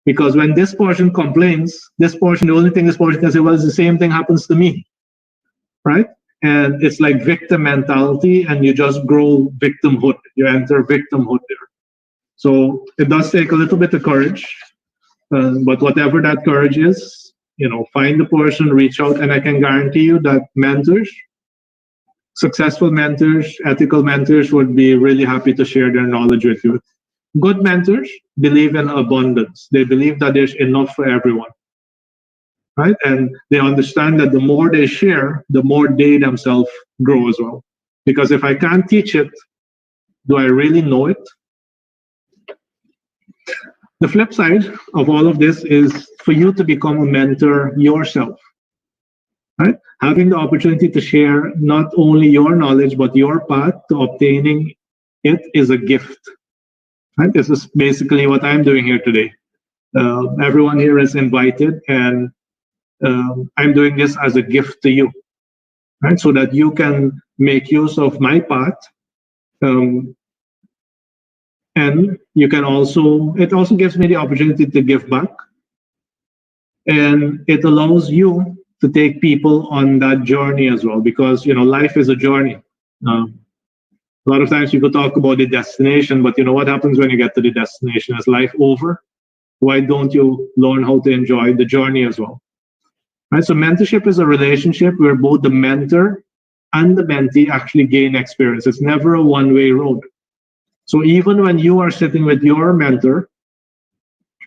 Because when this portion complains, the only thing this portion can say, well, it's the same thing happens to me, right? And it's like victim mentality, and you just grow victimhood. You enter victimhood there. So it does take a little bit of courage, but whatever that courage is, find the person, reach out, and I can guarantee you that mentors, successful mentors, ethical mentors would be really happy to share their knowledge with you. Good mentors believe in abundance. They believe that there's enough for everyone, right? And they understand that the more they share, the more they themselves grow as well. Because if I can't teach it, do I really know it? The flip side of all of this is for you to become a mentor yourself, right? Having the opportunity to share not only your knowledge, but your path to obtaining it is a gift. Right? This is basically what I'm doing here today. Everyone here is invited, and I'm doing this as a gift to you, right? So that you can make use of my path, and you can it also gives me the opportunity to give back, and it allows you to take people on that journey as well, because life is a journey. A lot of times people talk about the destination, but what happens when you get to the destination? Is life over? Why don't you learn how to enjoy the journey as well? Right? So mentorship is a relationship where both the mentor and the mentee actually gain experience. It's never a one-way road. So even when you are sitting with your mentor,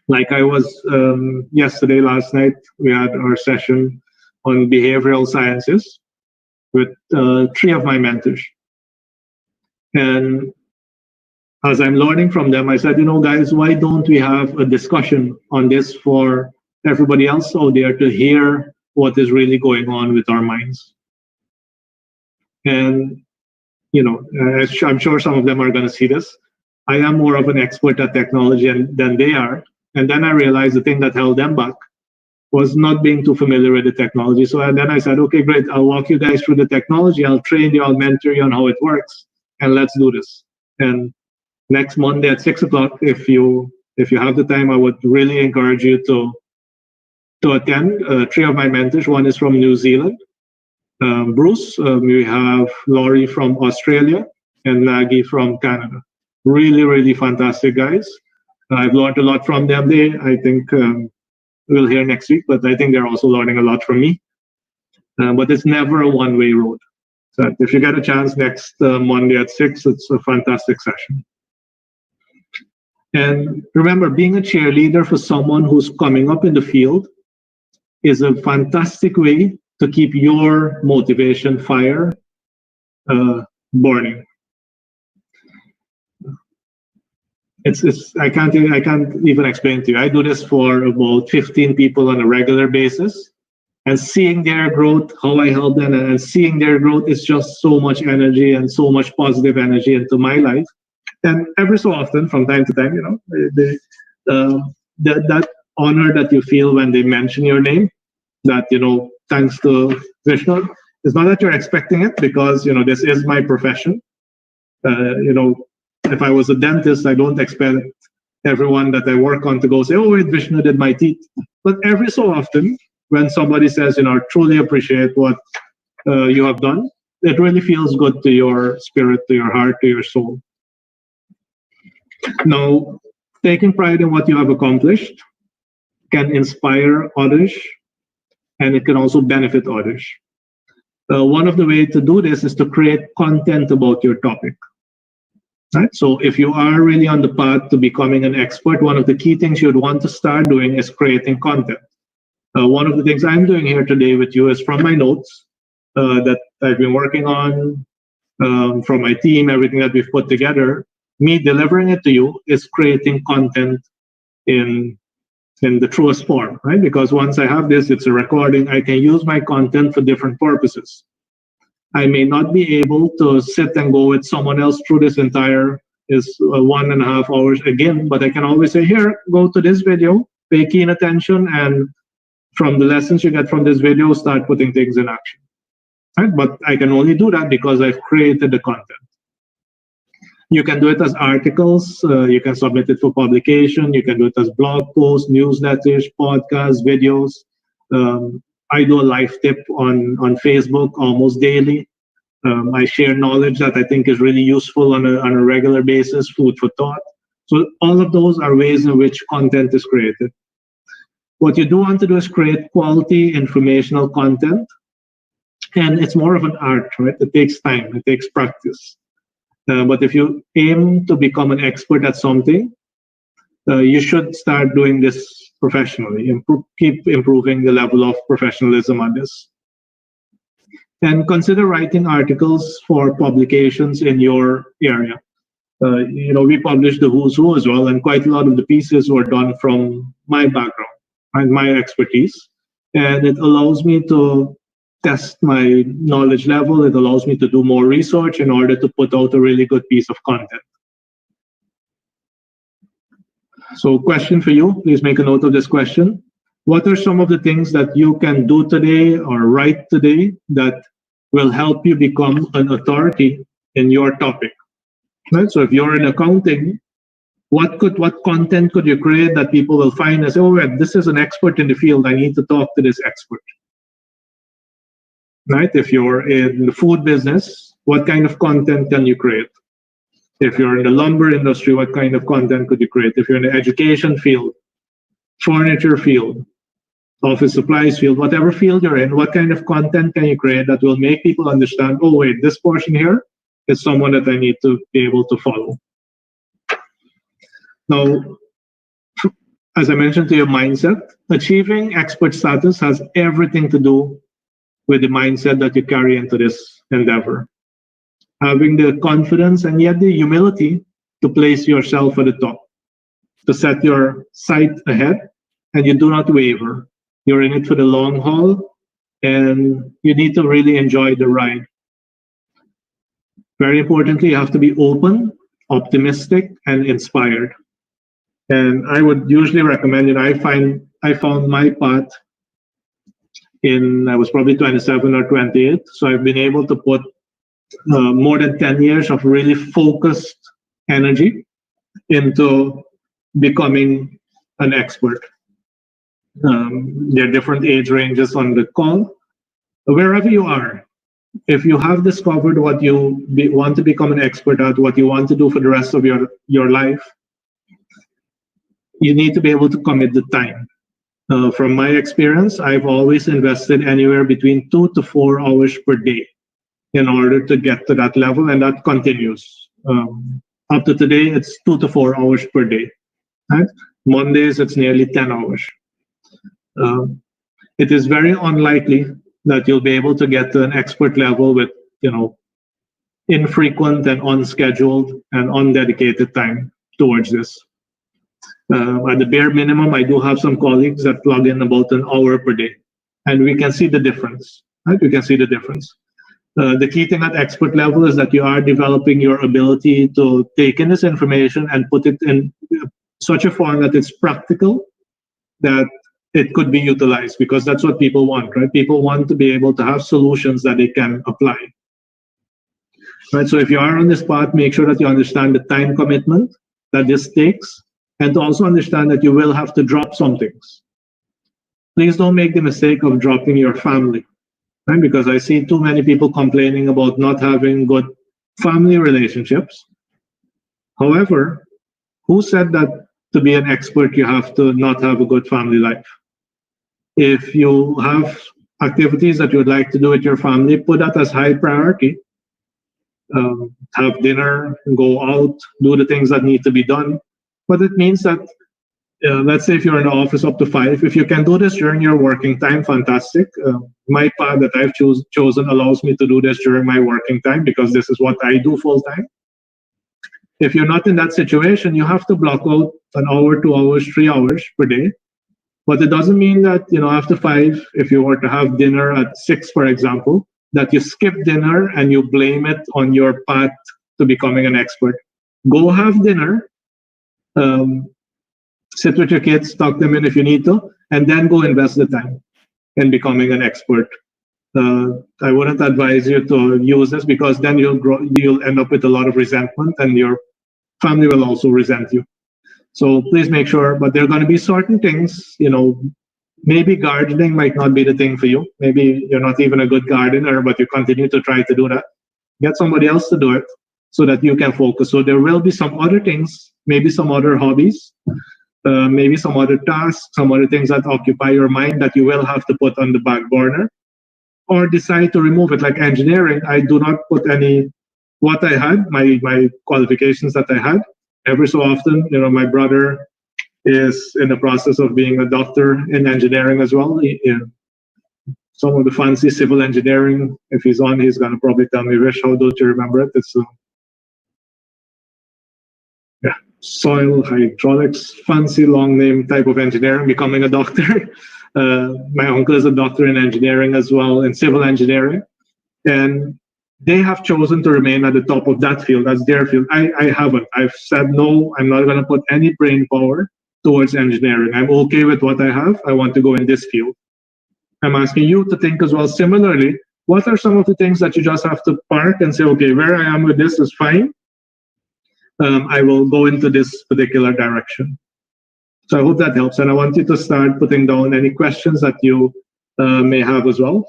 like I was last night, we had our session on behavioral sciences with 3 of my mentors. And as I'm learning from them, I said, guys, why don't we have a discussion on this for everybody else out there to hear what is really going on with our minds? And, I'm sure some of them are going to see this. I am more of an expert at technology than they are. And then I realized the thing that held them back was not being too familiar with the technology. So then I said, okay, great. I'll walk you guys through the technology. I'll train you. I'll mentor you on how it works. And let's do this. And next Monday at 6 o'clock, if you have the time, I would really encourage you to attend. 3 of my mentors. One is from New Zealand, Bruce. We have Laurie from Australia, and Maggie from Canada. Really, really fantastic guys. I've learned a lot from them. I think we'll hear next week, but I think they're also learning a lot from me. But it's never a one-way road. So if you get a chance next Monday at 6, it's a fantastic session. And remember, being a cheerleader for someone who's coming up in the field is a fantastic way to keep your motivation fire burning. I can't even explain to you. I do this for about 15 people on a regular basis. And seeing their growth, how I help them, and seeing their growth is just so much energy and so much positive energy into my life. And every so often, from time to time, that honor that you feel when they mention your name, that, thanks to Vishnu, it's not that you're expecting it, because, this is my profession. If I was a dentist, I don't expect everyone that I work on to go say, oh, wait, Vishnu did my teeth. But every so often, when somebody says, I truly appreciate what you have done, it really feels good to your spirit, to your heart, to your soul. Now, taking pride in what you have accomplished can inspire others, and it can also benefit others. One of the ways to do this is to create content about your topic. right? So if you are really on the path to becoming an expert, one of the key things you'd want to start doing is creating content. One of the things I'm doing here today with you is from my notes that I've been working on, from my team, everything that we've put together. Me delivering it to you is creating content in the truest form, right? Because once I have this, it's a recording. I can use my content for different purposes. I may not be able to sit and go with someone else through this entire 1.5 hours again, but I can always say, here, go to this video, pay keen attention, and from the lessons you get from this video, start putting things in action. Right? But I can only do that because I've created the content. You can do it as articles, you can submit it for publication, you can do it as blog posts, newsletters, podcasts, videos. I do a live tip on Facebook almost daily. I share knowledge that I think is really useful on a regular basis, food for thought. So all of those are ways in which content is created. What you do want to do is create quality informational content. And it's more of an art, right? It takes time, it takes practice. But if you aim to become an expert at something, you should start doing this professionally, keep improving the level of professionalism on this. And consider writing articles for publications in your area. We publish the Who's Who as well, and quite a lot of the pieces were done from my background and my expertise. And it allows me to test my knowledge level. It allows me to do more research in order to put out a really good piece of content. So question for you, please make a note of this question. What are some of the things that you can do today or write today that will help you become an authority in your topic? Right? So if you're in accounting, what content could you create that people will find and say, oh, this is an expert in the field, I need to talk to this expert? Right? If you're in the food business, what kind of content can you create? If you're in the lumber industry, what kind of content could you create? If you're in the education field, furniture field, office supplies field, whatever field you're in, what kind of content can you create that will make people understand, oh, wait, this portion here is someone that I need to be able to follow. Now, as I mentioned to your mindset, achieving expert status has everything to do with the mindset that you carry into this endeavor. Having the confidence and yet the humility to place yourself at the top, to set your sight ahead, and you do not waver. You're in it for the long haul, and you need to really enjoy the ride. Very importantly, you have to be open, optimistic, and inspired. And I would usually recommend, I found my path I was probably 27 or 28. So I've been able to put more than 10 years of really focused energy into becoming an expert. There are different age ranges on the call. Wherever you are, if you have discovered what you want to become an expert at, what you want to do for the rest of your life, you need to be able to commit the time. From my experience, I've always invested anywhere between 2 to 4 hours per day in order to get to that level, and that continues. Up to today, it's 2 to 4 hours per day. Right? Mondays, it's nearly 10 hours. It is very unlikely that you'll be able to get to an expert level with, infrequent and unscheduled and undedicated time towards this. At the bare minimum, I do have some colleagues that plug in about an hour per day, and we can see the difference. Right? We can see the difference. The key thing at expert level is that you are developing your ability to take in this information and put it in such a form that it's practical, that it could be utilized, because that's what people want, right? People want to be able to have solutions that they can apply. Right? So if you are on this path, make sure that you understand the time commitment that this takes, and to also understand that you will have to drop some things. Please don't make the mistake of dropping your family, right? Because I see too many people complaining about not having good family relationships. However, who said that to be an expert, you have to not have a good family life? If you have activities that you would like to do with your family, put that as high priority. have dinner, go out, do the things that need to be done. But it means that, let's say if you're in the office up to 5, if you can do this during your working time, fantastic. My path that I've chosen allows me to do this during my working time because this is what I do full time. If you're not in that situation, you have to block out an hour, 2 hours, 3 hours per day. But it doesn't mean that, after 5, if you were to have dinner at 6, for example, that you skip dinner and you blame it on your path to becoming an expert. Go have dinner, sit with your kids, talk them in if you need to, and then go invest the time in becoming an expert. I wouldn't advise you to use this because then you'll end up with a lot of resentment and your family will also resent you. So please make sure, but there are going to be certain things, maybe gardening might not be the thing for you. Maybe you're not even a good gardener, but you continue to try to do that. Get somebody else to do it so that you can focus. So there will be some other things, maybe some other hobbies, maybe some other tasks, some other things that occupy your mind that you will have to put on the back burner or decide to remove it. Like engineering, I do not put what I had, my qualifications that I had. Every so often, my brother is in the process of being a doctor in engineering as well. Some of the fancy civil engineering, if he's on, he's going to probably tell me, Rish, how don't you remember it? It's soil hydraulics, fancy long name type of engineering, becoming a doctor. My uncle is a doctor in engineering as well, in civil engineering. And they have chosen to remain at the top of that field. That's their field. I haven't. I've said, no, I'm not going to put any brain power towards engineering. I'm okay with what I have. I want to go in this field. I'm asking you to think as well. Similarly, what are some of the things that you just have to park and say, okay, where I am with this is fine. I will go into this particular direction. So I hope that helps. And I want you to start putting down any questions that you may have as well.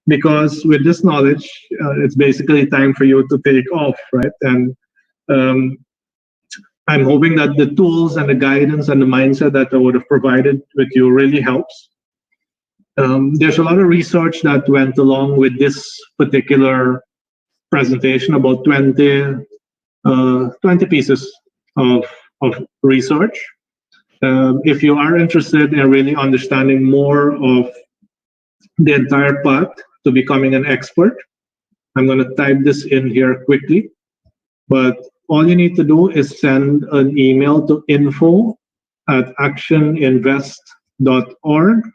Because with this knowledge, it's basically time for you to take off, right? And I'm hoping that the tools and the guidance and the mindset that I would have provided with you really helps. There's a lot of research that went along with this particular presentation, about 20 pieces of research. If you are interested in really understanding more of the entire path to becoming an expert, I'm going to type this in here quickly. But all you need to do is send an email to info@actioninvest.org.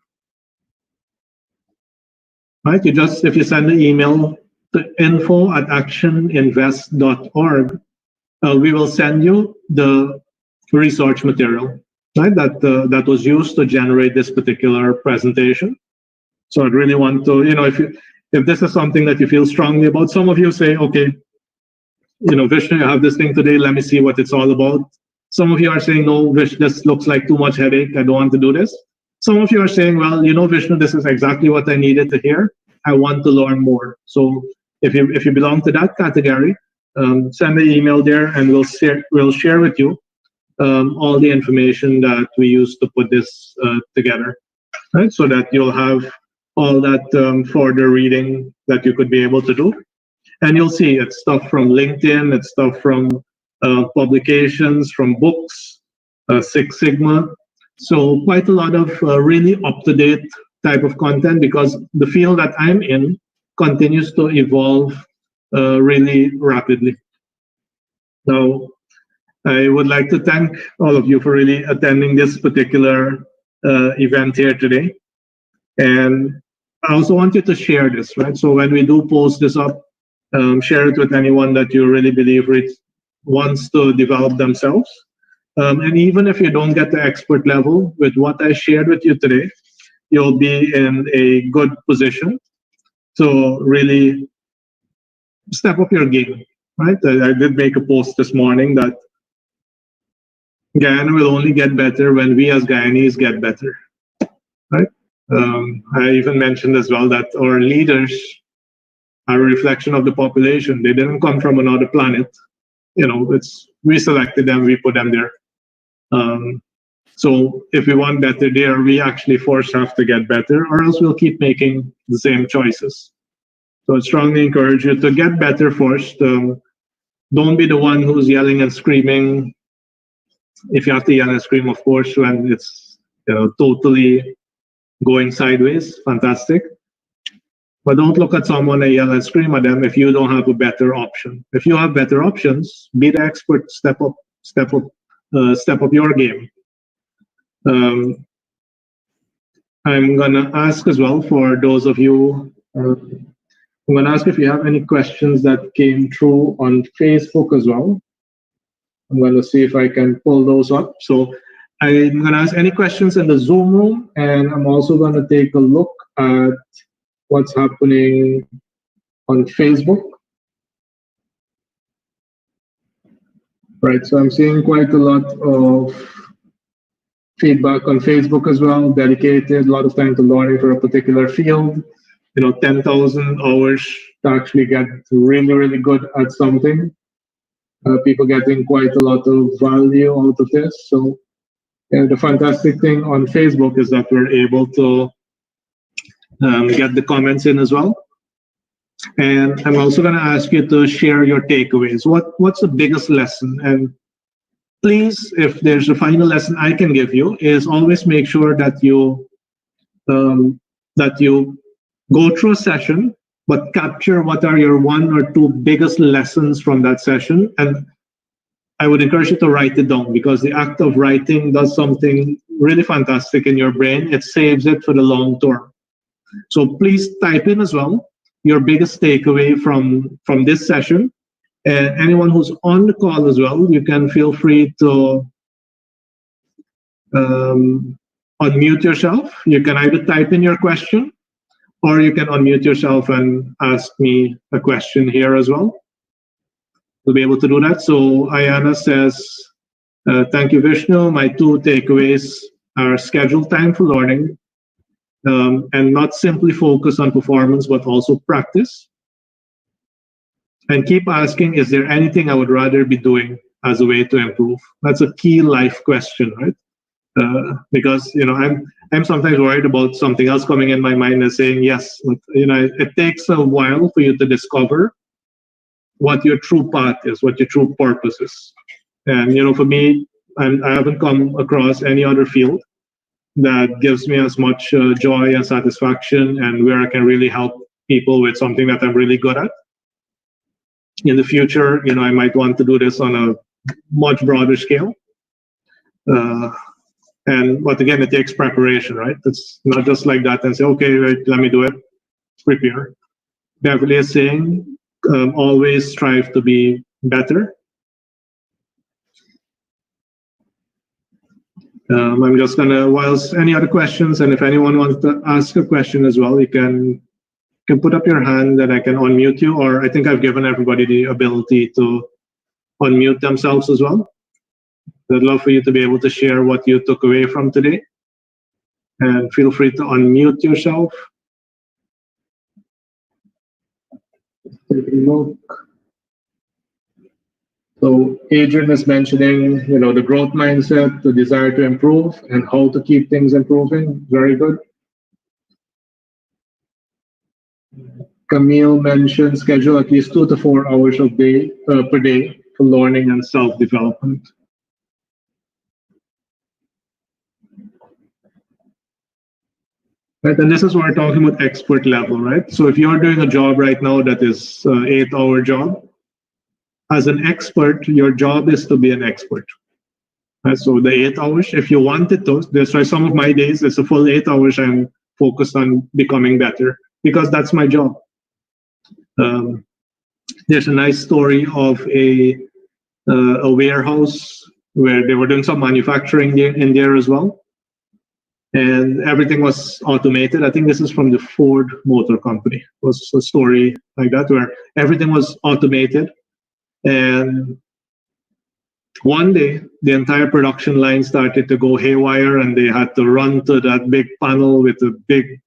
Right? If you send an email to info@actioninvest.org, we will send you the research material, right? That was used to generate this particular presentation. So I'd really want to, if this is something that you feel strongly about, some of you say, okay, Vishnu, you have this thing today, let me see what it's all about. Some of you are saying, no, Vishnu, this looks like too much headache, I don't want to do this. Some of you are saying, well, Vishnu, this is exactly what I needed to hear. I want to learn more. So if you belong to that category, send an email there and we'll share with you all the information that we used to put this together, right? So that you'll have all that further reading that you could be able to do. And you'll see it's stuff from LinkedIn, it's stuff from publications, from books, Six Sigma. So quite a lot of really up-to-date type of content because the field that I'm in continues to evolve really rapidly. So I would like to thank all of you for really attending this particular event here today. And I also want you to share this, right? So when we do post this up, share it with anyone that you really believe wants to develop themselves. And even if you don't get the expert level with what I shared with you today, you'll be in a good position to really step up your game, right? I did make a post this morning that Guyana will only get better when we as Guyanese get better, right? I even mentioned as well that our leaders are a reflection of the population. They didn't come from another planet. We selected them, we put them there. So if we want better there, we actually first have to get better, or else we'll keep making the same choices. So I strongly encourage you to get better first. Don't be the one who's yelling and screaming. If you have to yell and scream, of course, when it's totally going sideways, fantastic. But don't look at someone and yell and scream at them if you don't have a better option. If you have better options, be the expert. Step up your game. I'm gonna ask as well for those of you. I'm gonna ask if you have any questions that came through on Facebook as well. I'm gonna see if I can pull those up. So I'm gonna ask any questions in the Zoom room, and I'm also gonna take a look at what's happening on Facebook. Right, so I'm seeing quite a lot of feedback on Facebook as well, dedicated a lot of time to learning for a particular field, 10,000 hours to actually get really, really good at something. People getting quite a lot of value out of this. So the fantastic thing on Facebook is that we're able to get the comments in as well. And I'm also going to ask you to share your takeaways. What's the biggest lesson? And please, if there's a final lesson I can give you, is always make sure that you go through a session, but capture what are your 1 or 2 biggest lessons from that session. And I would encourage you to write it down, because the act of writing does something really fantastic in your brain. It saves it for the long term. So please type in as well your biggest takeaway from this session. And anyone who's on the call as well, you can feel free to unmute yourself. You can either type in your question, or you can unmute yourself and ask me a question here as well. We'll be able to do that. So Ayana says, thank you, Vishnu. My 2 takeaways are schedule time for learning, and not simply focus on performance, but also practice. And keep asking, is there anything I would rather be doing as a way to improve? That's a key life question, right? Because I'm sometimes worried about something else coming in my mind and saying yes. It takes a while for you to discover what your true path is, what your true purpose is. And for me, I haven't come across any other field that gives me as much joy and satisfaction, and where I can really help people with something that I'm really good at. In the future, I might want to do this on a much broader scale. But again, it takes preparation, right? It's not just like that and say, okay, right, let me do it. Prepare. Beverly is saying, always strive to be better. I'm just gonna, whilst any other questions, and if anyone wants to ask a question as well, you can put up your hand and I can unmute you, or I think I've given everybody the ability to unmute themselves as well. I'd love for you to be able to share what you took away from today. And feel free to unmute yourself. Take a look. So Adrian is mentioning, the growth mindset, the desire to improve, and how to keep things improving. Very good. Camille mentioned schedule at least 2 to 4 hours per day for learning and self-development. Right, and this is where we're talking about expert level, right? So if you're doing a job right now that is an 8-hour job, as an expert, your job is to be an expert. Right? So the 8 hours, if you wanted to, that's why some of my days, it's a full 8 hours I'm focused on becoming better, because that's my job. There's a nice story of a warehouse where they were doing some manufacturing in there as well. And everything was automated. I think this is from the Ford Motor Company. It was a story like that where everything was automated. And one day, the entire production line started to go haywire, and they had to run to that big panel with a big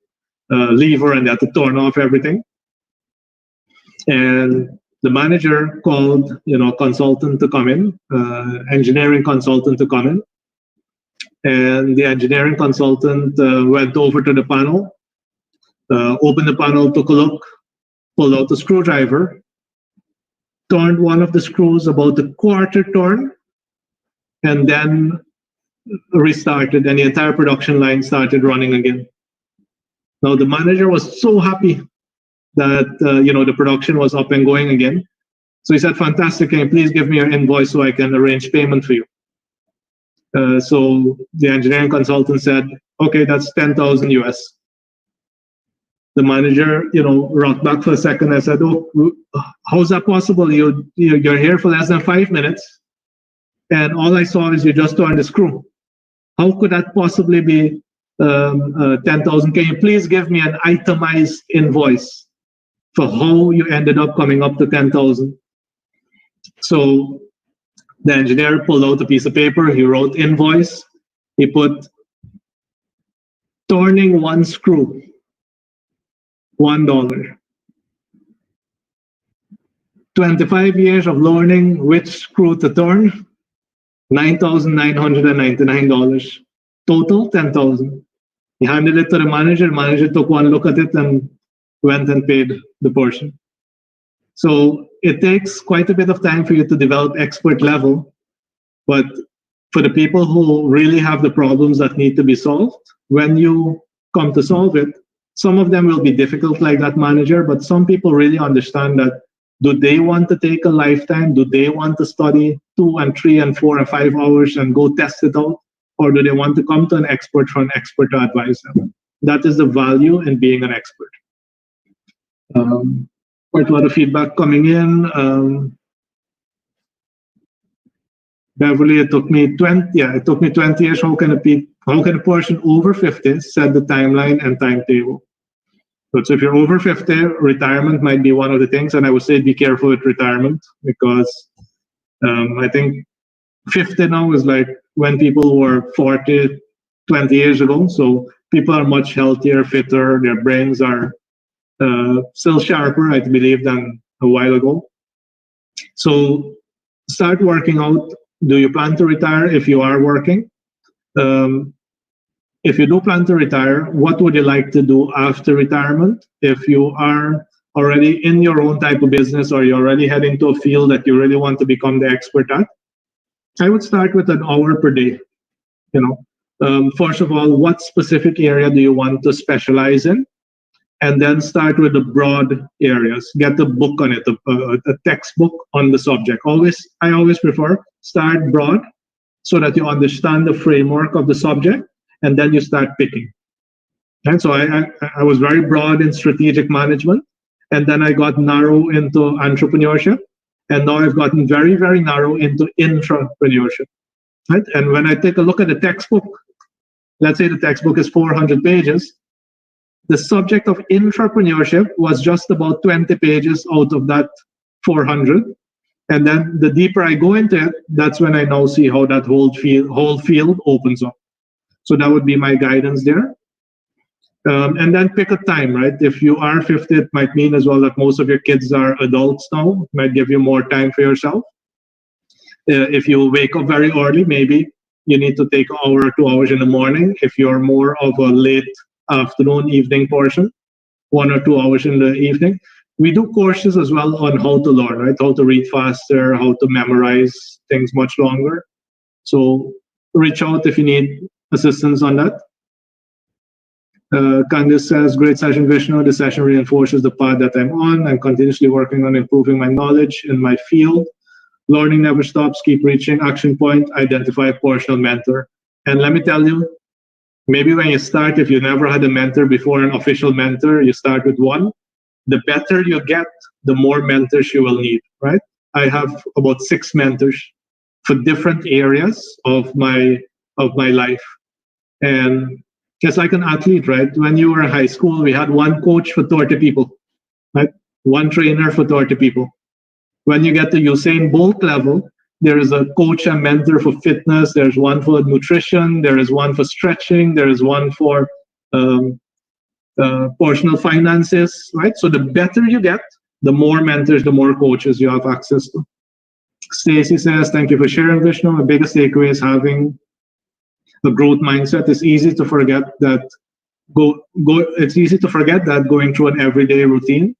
lever, and they had to turn off everything. And the manager called, consultant to come in, engineering consultant to come in. And the engineering consultant went over to the panel, opened the panel, took a look, pulled out a screwdriver, turned one of the screws about a quarter turn, and then restarted, and the entire production line started running again. Now the manager was so happy that the production was up and going again. So he said, "Fantastic! Can you please give me your invoice so I can arrange payment for you?" So the engineering consultant said, "Okay, that's 10,000 US." The manager, rocked back for a second and said, "Oh, how's that possible? You're here for less than 5 minutes, and all I saw is you just turned the screw. How could that possibly be 10,000? Can you please give me an itemized invoice for how you ended up coming up to 10,000?" So the engineer pulled out a piece of paper. He wrote invoice. He put turning one screw, $1. 25 years of learning which screw to turn, $9,999. Total, 10,000. He handed it to the manager. The manager took one look at it and went and paid the portion. So it takes quite a bit of time for you to develop expert level, but for the people who really have the problems that need to be solved, when you come to solve it, some of them will be difficult like that manager, but some people really understand that. Do they want to take a lifetime? Do they want to study 2 and 3 and 4 and 5 hours and go test it out? Or do they want to come to an expert for an expert to advise them? That is the value in being an expert. Quite a lot of feedback coming in. Beverly, it took me 20 years. How can a person over 50 set the timeline and timetable? So if you're over 50, retirement might be one of the things. And I would say be careful with retirement, because I think 50 now is like when people were 40, 20 years ago. So people are much healthier, fitter. Their brains are still sharper, I believe, than a while ago. So start working out. Do you plan to retire if you are working? If you do plan to retire, what would you like to do after retirement? If you are already in your own type of business, or you're already heading to a field that you really want to become the expert at, I would start with an hour per day. First of all, what specific area do you want to specialize in? And then start with the broad areas. Get a book on it, a textbook on the subject. I always prefer start broad so that you understand the framework of the subject, and then you start picking. And so I was very broad in strategic management, and then I got narrow into entrepreneurship, and now I've gotten very, very narrow into intrapreneurship. Right? And when I take a look at the textbook, let's say the textbook is 400 pages, the subject of intrapreneurship was just about 20 pages out of that 400. And then the deeper I go into it, that's when I now see how that whole field opens up. So that would be my guidance there. And then pick a time, right? If you are 50, it might mean as well that most of your kids are adults now. It might give you more time for yourself. If you wake up very early, maybe you need to take an hour or 2 hours in the morning. If you're more of a late afternoon, evening person, 1 or 2 hours in the evening. We do courses as well on how to learn, right? How to read faster, how to memorize things much longer. So reach out if you need assistance on that. Candice says, great session, Vishnu. The session reinforces the path that I'm on. I'm continuously working on improving my knowledge in my field. Learning never stops. Keep reaching. Action point, identify a personal mentor. And let me tell you, maybe when you start, if you never had a mentor before, an official mentor, you start with one. The better you get, the more mentors you will need, right? I have about 6 mentors for different areas of my life. And just like an athlete, right? When you were in high school, we had one coach for 30 people, right? One trainer for 30 people. When you get to Usain Bolt level, there is a coach and mentor for fitness. There's one for nutrition. There is one for stretching. There is one for personal finances, right? So the better you get, the more mentors, the more coaches you have access to. Stacy says, thank you for sharing, Vishnu. My biggest takeaway is having a growth mindset. It's easy to forget that going through an everyday routine.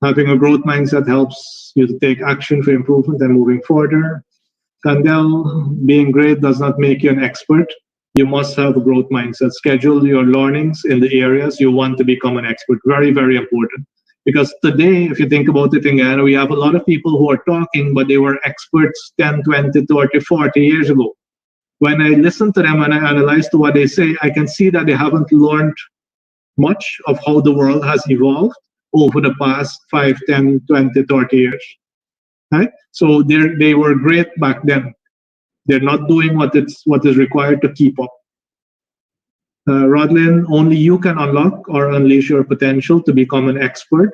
Having a growth mindset helps you to take action for improvement and moving further. Candel, being great does not make you an expert. You must have a growth mindset. Schedule your learnings in the areas you want to become an expert. Very, very important. Because today, if you think about it again, we have a lot of people who are talking, but they were experts 10, 20, 30, 40 years ago. When I listen to them and I analyze to what they say, I can see that they haven't learned much of how the world has evolved over the past 5, 10, 20, 30 years. Right? So they were great back then. They're not doing what is required to keep up. Rodlin, only you can unlock or unleash your potential to become an expert.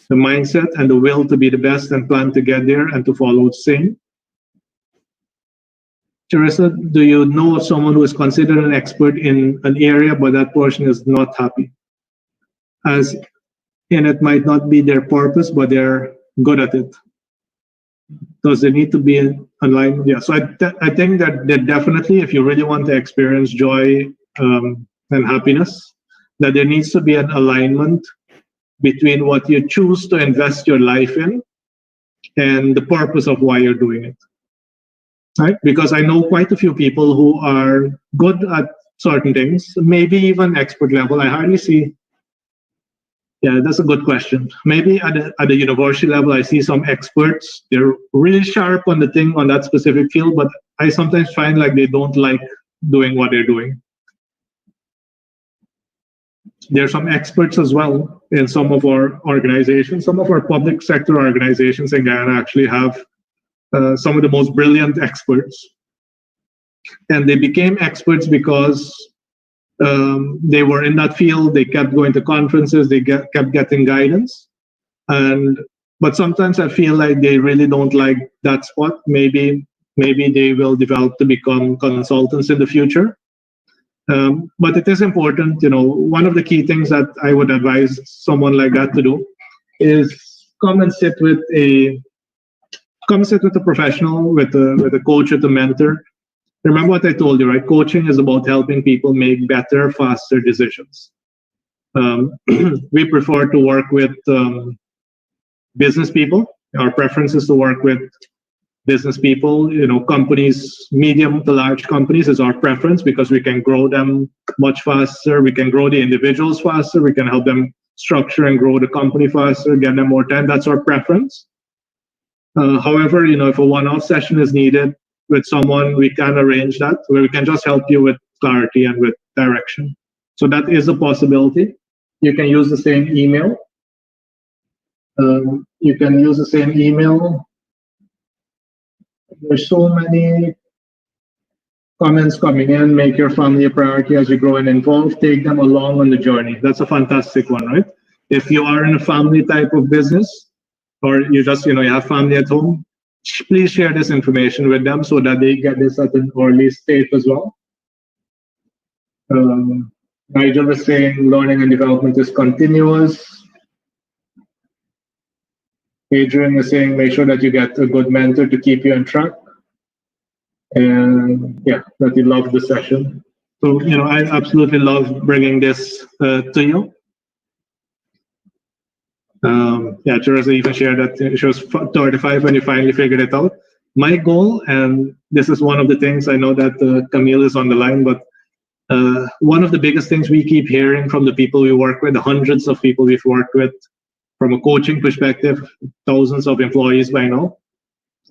The mindset and the will to be the best and plan to get there and to follow the same. Teresa, do you know of someone who is considered an expert in an area, but that person is not happy? As in, it might not be their purpose, but they're good at it. Does there need to be an alignment? Yeah, so I think that definitely, if you really want to experience joy and happiness, that there needs to be an alignment between what you choose to invest your life in and the purpose of why you're doing it. Right? Because I know quite a few people who are good at certain things, maybe even expert level. I hardly see. Yeah, that's a good question. Maybe at the university level, I see some experts. They're really sharp on the thing on that specific field, but I sometimes find like they don't like doing what they're doing. There are some experts as well in some of our organizations. Some of our public sector organizations in Guyana actually have some of the most brilliant experts. And they became experts because they were in that field, they kept going to conferences, they kept getting guidance. But sometimes I feel like they really don't like that spot. Maybe they will develop to become consultants in the future. But it is important, one of the key things that I would advise someone like that to do is come and sit with a professional, with a coach, with a mentor. Remember what I told you, right? Coaching is about helping people make better, faster decisions. We prefer to work with business people. Our preference is to work with business people. Companies, medium to large companies is our preference because we can grow them much faster. We can grow the individuals faster. We can help them structure and grow the company faster, get them more time. That's our preference. However, if a one-off session is needed with someone, we can arrange that where we can just help you with clarity and with direction. So that is a possibility. You can use the same email. There's so many comments coming in. Make your family a priority as you grow and evolve. Take them along on the journey. That's a fantastic one, right? If you are in a family type of business, or you just, you have family at home, please share this information with them so that they get this at an early stage as well. Nigel was saying learning and development is continuous. Adrian is saying make sure that you get a good mentor to keep you on track. And yeah, that you love the session. So, I absolutely love bringing this to you. Yeah, Teresa even shared that she was 35 when you finally figured it out. My goal, and this is one of the things, I know that Camille is on the line, but one of the biggest things we keep hearing from the people we work with, the hundreds of people we've worked with, from a coaching perspective, thousands of employees by now,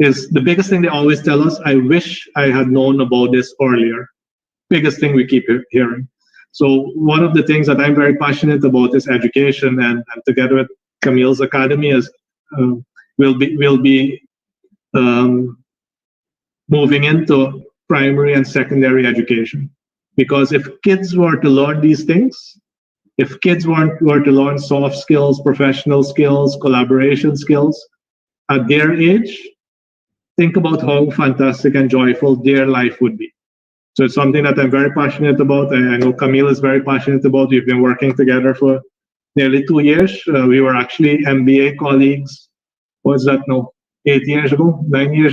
is the biggest thing they always tell us, I wish I had known about this earlier. Biggest thing we keep hearing. So one of the things that I'm very passionate about is education, and together with Camille's Academy is we'll be moving into primary and secondary education. Because if kids were to learn these things, if kids were to learn soft skills, professional skills, collaboration skills at their age, think about how fantastic and joyful their life would be. So it's something that I'm very passionate about. I know Camille is very passionate about. We've been working together for nearly 2 years. We were actually MBA colleagues. What's that now? 9 years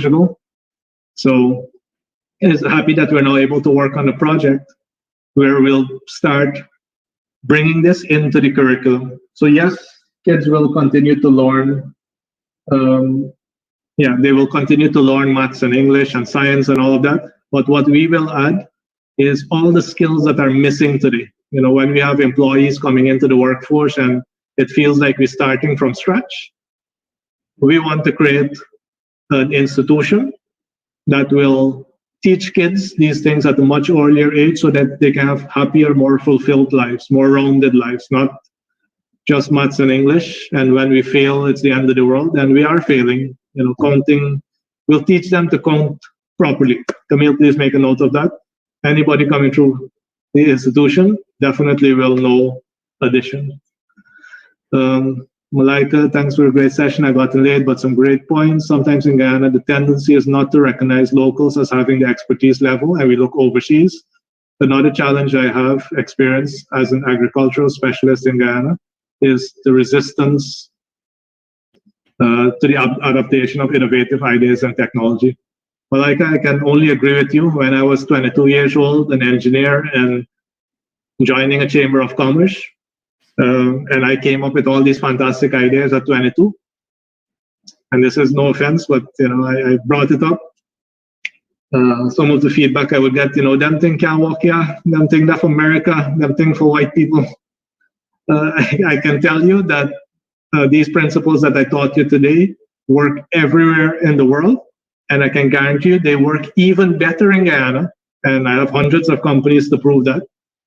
ago. So I'm happy that we're now able to work on a project where we'll start bringing this into the curriculum. So yes, kids will continue to learn. Yeah, they will continue to learn maths and English and science and all of that. But what we will add is all the skills that are missing today. You know, when we have employees coming into the workforce and it feels like we're starting from scratch, we want to create an institution that will teach kids these things at a much earlier age so that they can have happier, more fulfilled lives, more rounded lives, not just maths and English. And when we fail, it's the end of the world. And we are failing. You know, counting, we'll teach them to count properly. Camille, please make a note of that. Anybody coming through the institution definitely will know addition. Malaika, thanks for a great session. I got late, but some great points. Sometimes in Guyana, the tendency is not to recognize locals as having the expertise level, and we look overseas. Another challenge I have experienced as an agricultural specialist in Guyana is the resistance to the adaptation of innovative ideas and technology. Malaika, I can only agree with you. When I was 22 years old, an engineer, and joining a chamber of commerce, and I came up with all these fantastic ideas at 22. And this is no offense, but you know, I brought it up. Some of the feedback I would get, you know, them thing can't walk here, them thing that for America, them thing for white people. I can tell you that these principles that I taught you today work everywhere in the world. And I can guarantee you they work even better in Guyana. And I have hundreds of companies to prove that,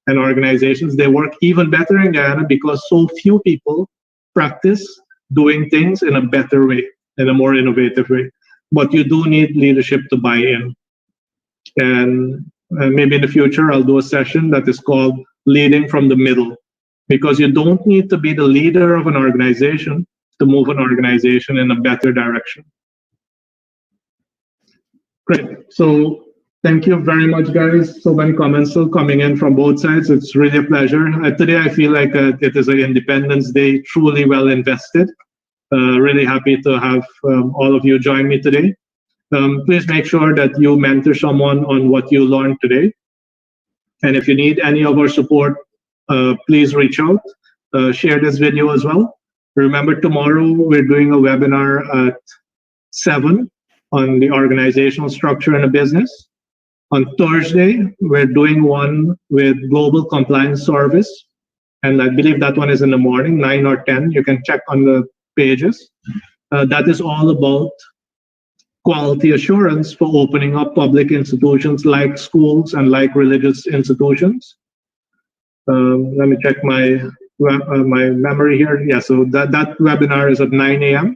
and organizations. They work even better in Guyana because so few people practice doing things in a better way, in a more innovative way. But you do need leadership to buy in. And maybe in the future, I'll do a session that is called Leading from the Middle, because you don't need to be the leader of an organization to move an organization in a better direction. Great. So thank you very much, guys. So many comments still coming in from both sides. It's really a pleasure. Today, I feel like it is an Independence Day truly well invested. Really happy to have all of you join me today. Please make sure that you mentor someone on what you learned today. And if you need any of our support, please reach out. Share this video as well. Remember, tomorrow we're doing a webinar at 7 on the organizational structure in a business. On Thursday, we're doing one with Global Compliance Service. And I believe that one is in the morning, 9 or 10. You can check on the pages. That is all about quality assurance for opening up public institutions like schools and like religious institutions. Let me check my memory here. Yeah, so that webinar is at 9 a.m.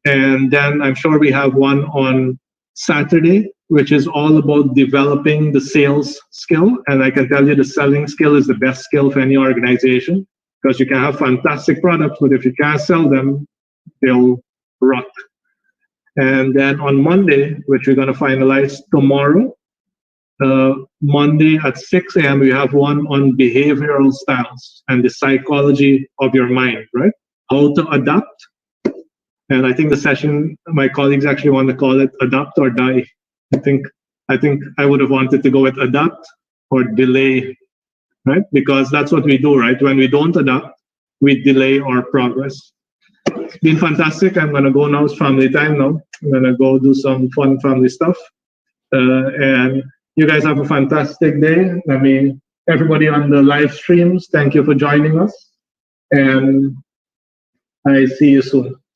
And then I'm sure we have one on Saturday, which is all about developing the sales skill. And I can tell you the selling skill is the best skill for any organization, because you can have fantastic products, but if you can't sell them, they'll rot. And then on Monday, which we're going to finalize tomorrow, Monday at 6 a.m., we have one on behavioral styles and the psychology of your mind, right? How to adapt. And I think the session, my colleagues actually want to call it adapt or die. I think I would have wanted to go with adapt or delay, right? Because that's what we do, right? When we don't adapt, we delay our progress. It's been fantastic. I'm going to go now. It's family time now. I'm going to go do some fun family stuff. And you guys have a fantastic day. I mean, everybody on the live streams, thank you for joining us. And I see you soon.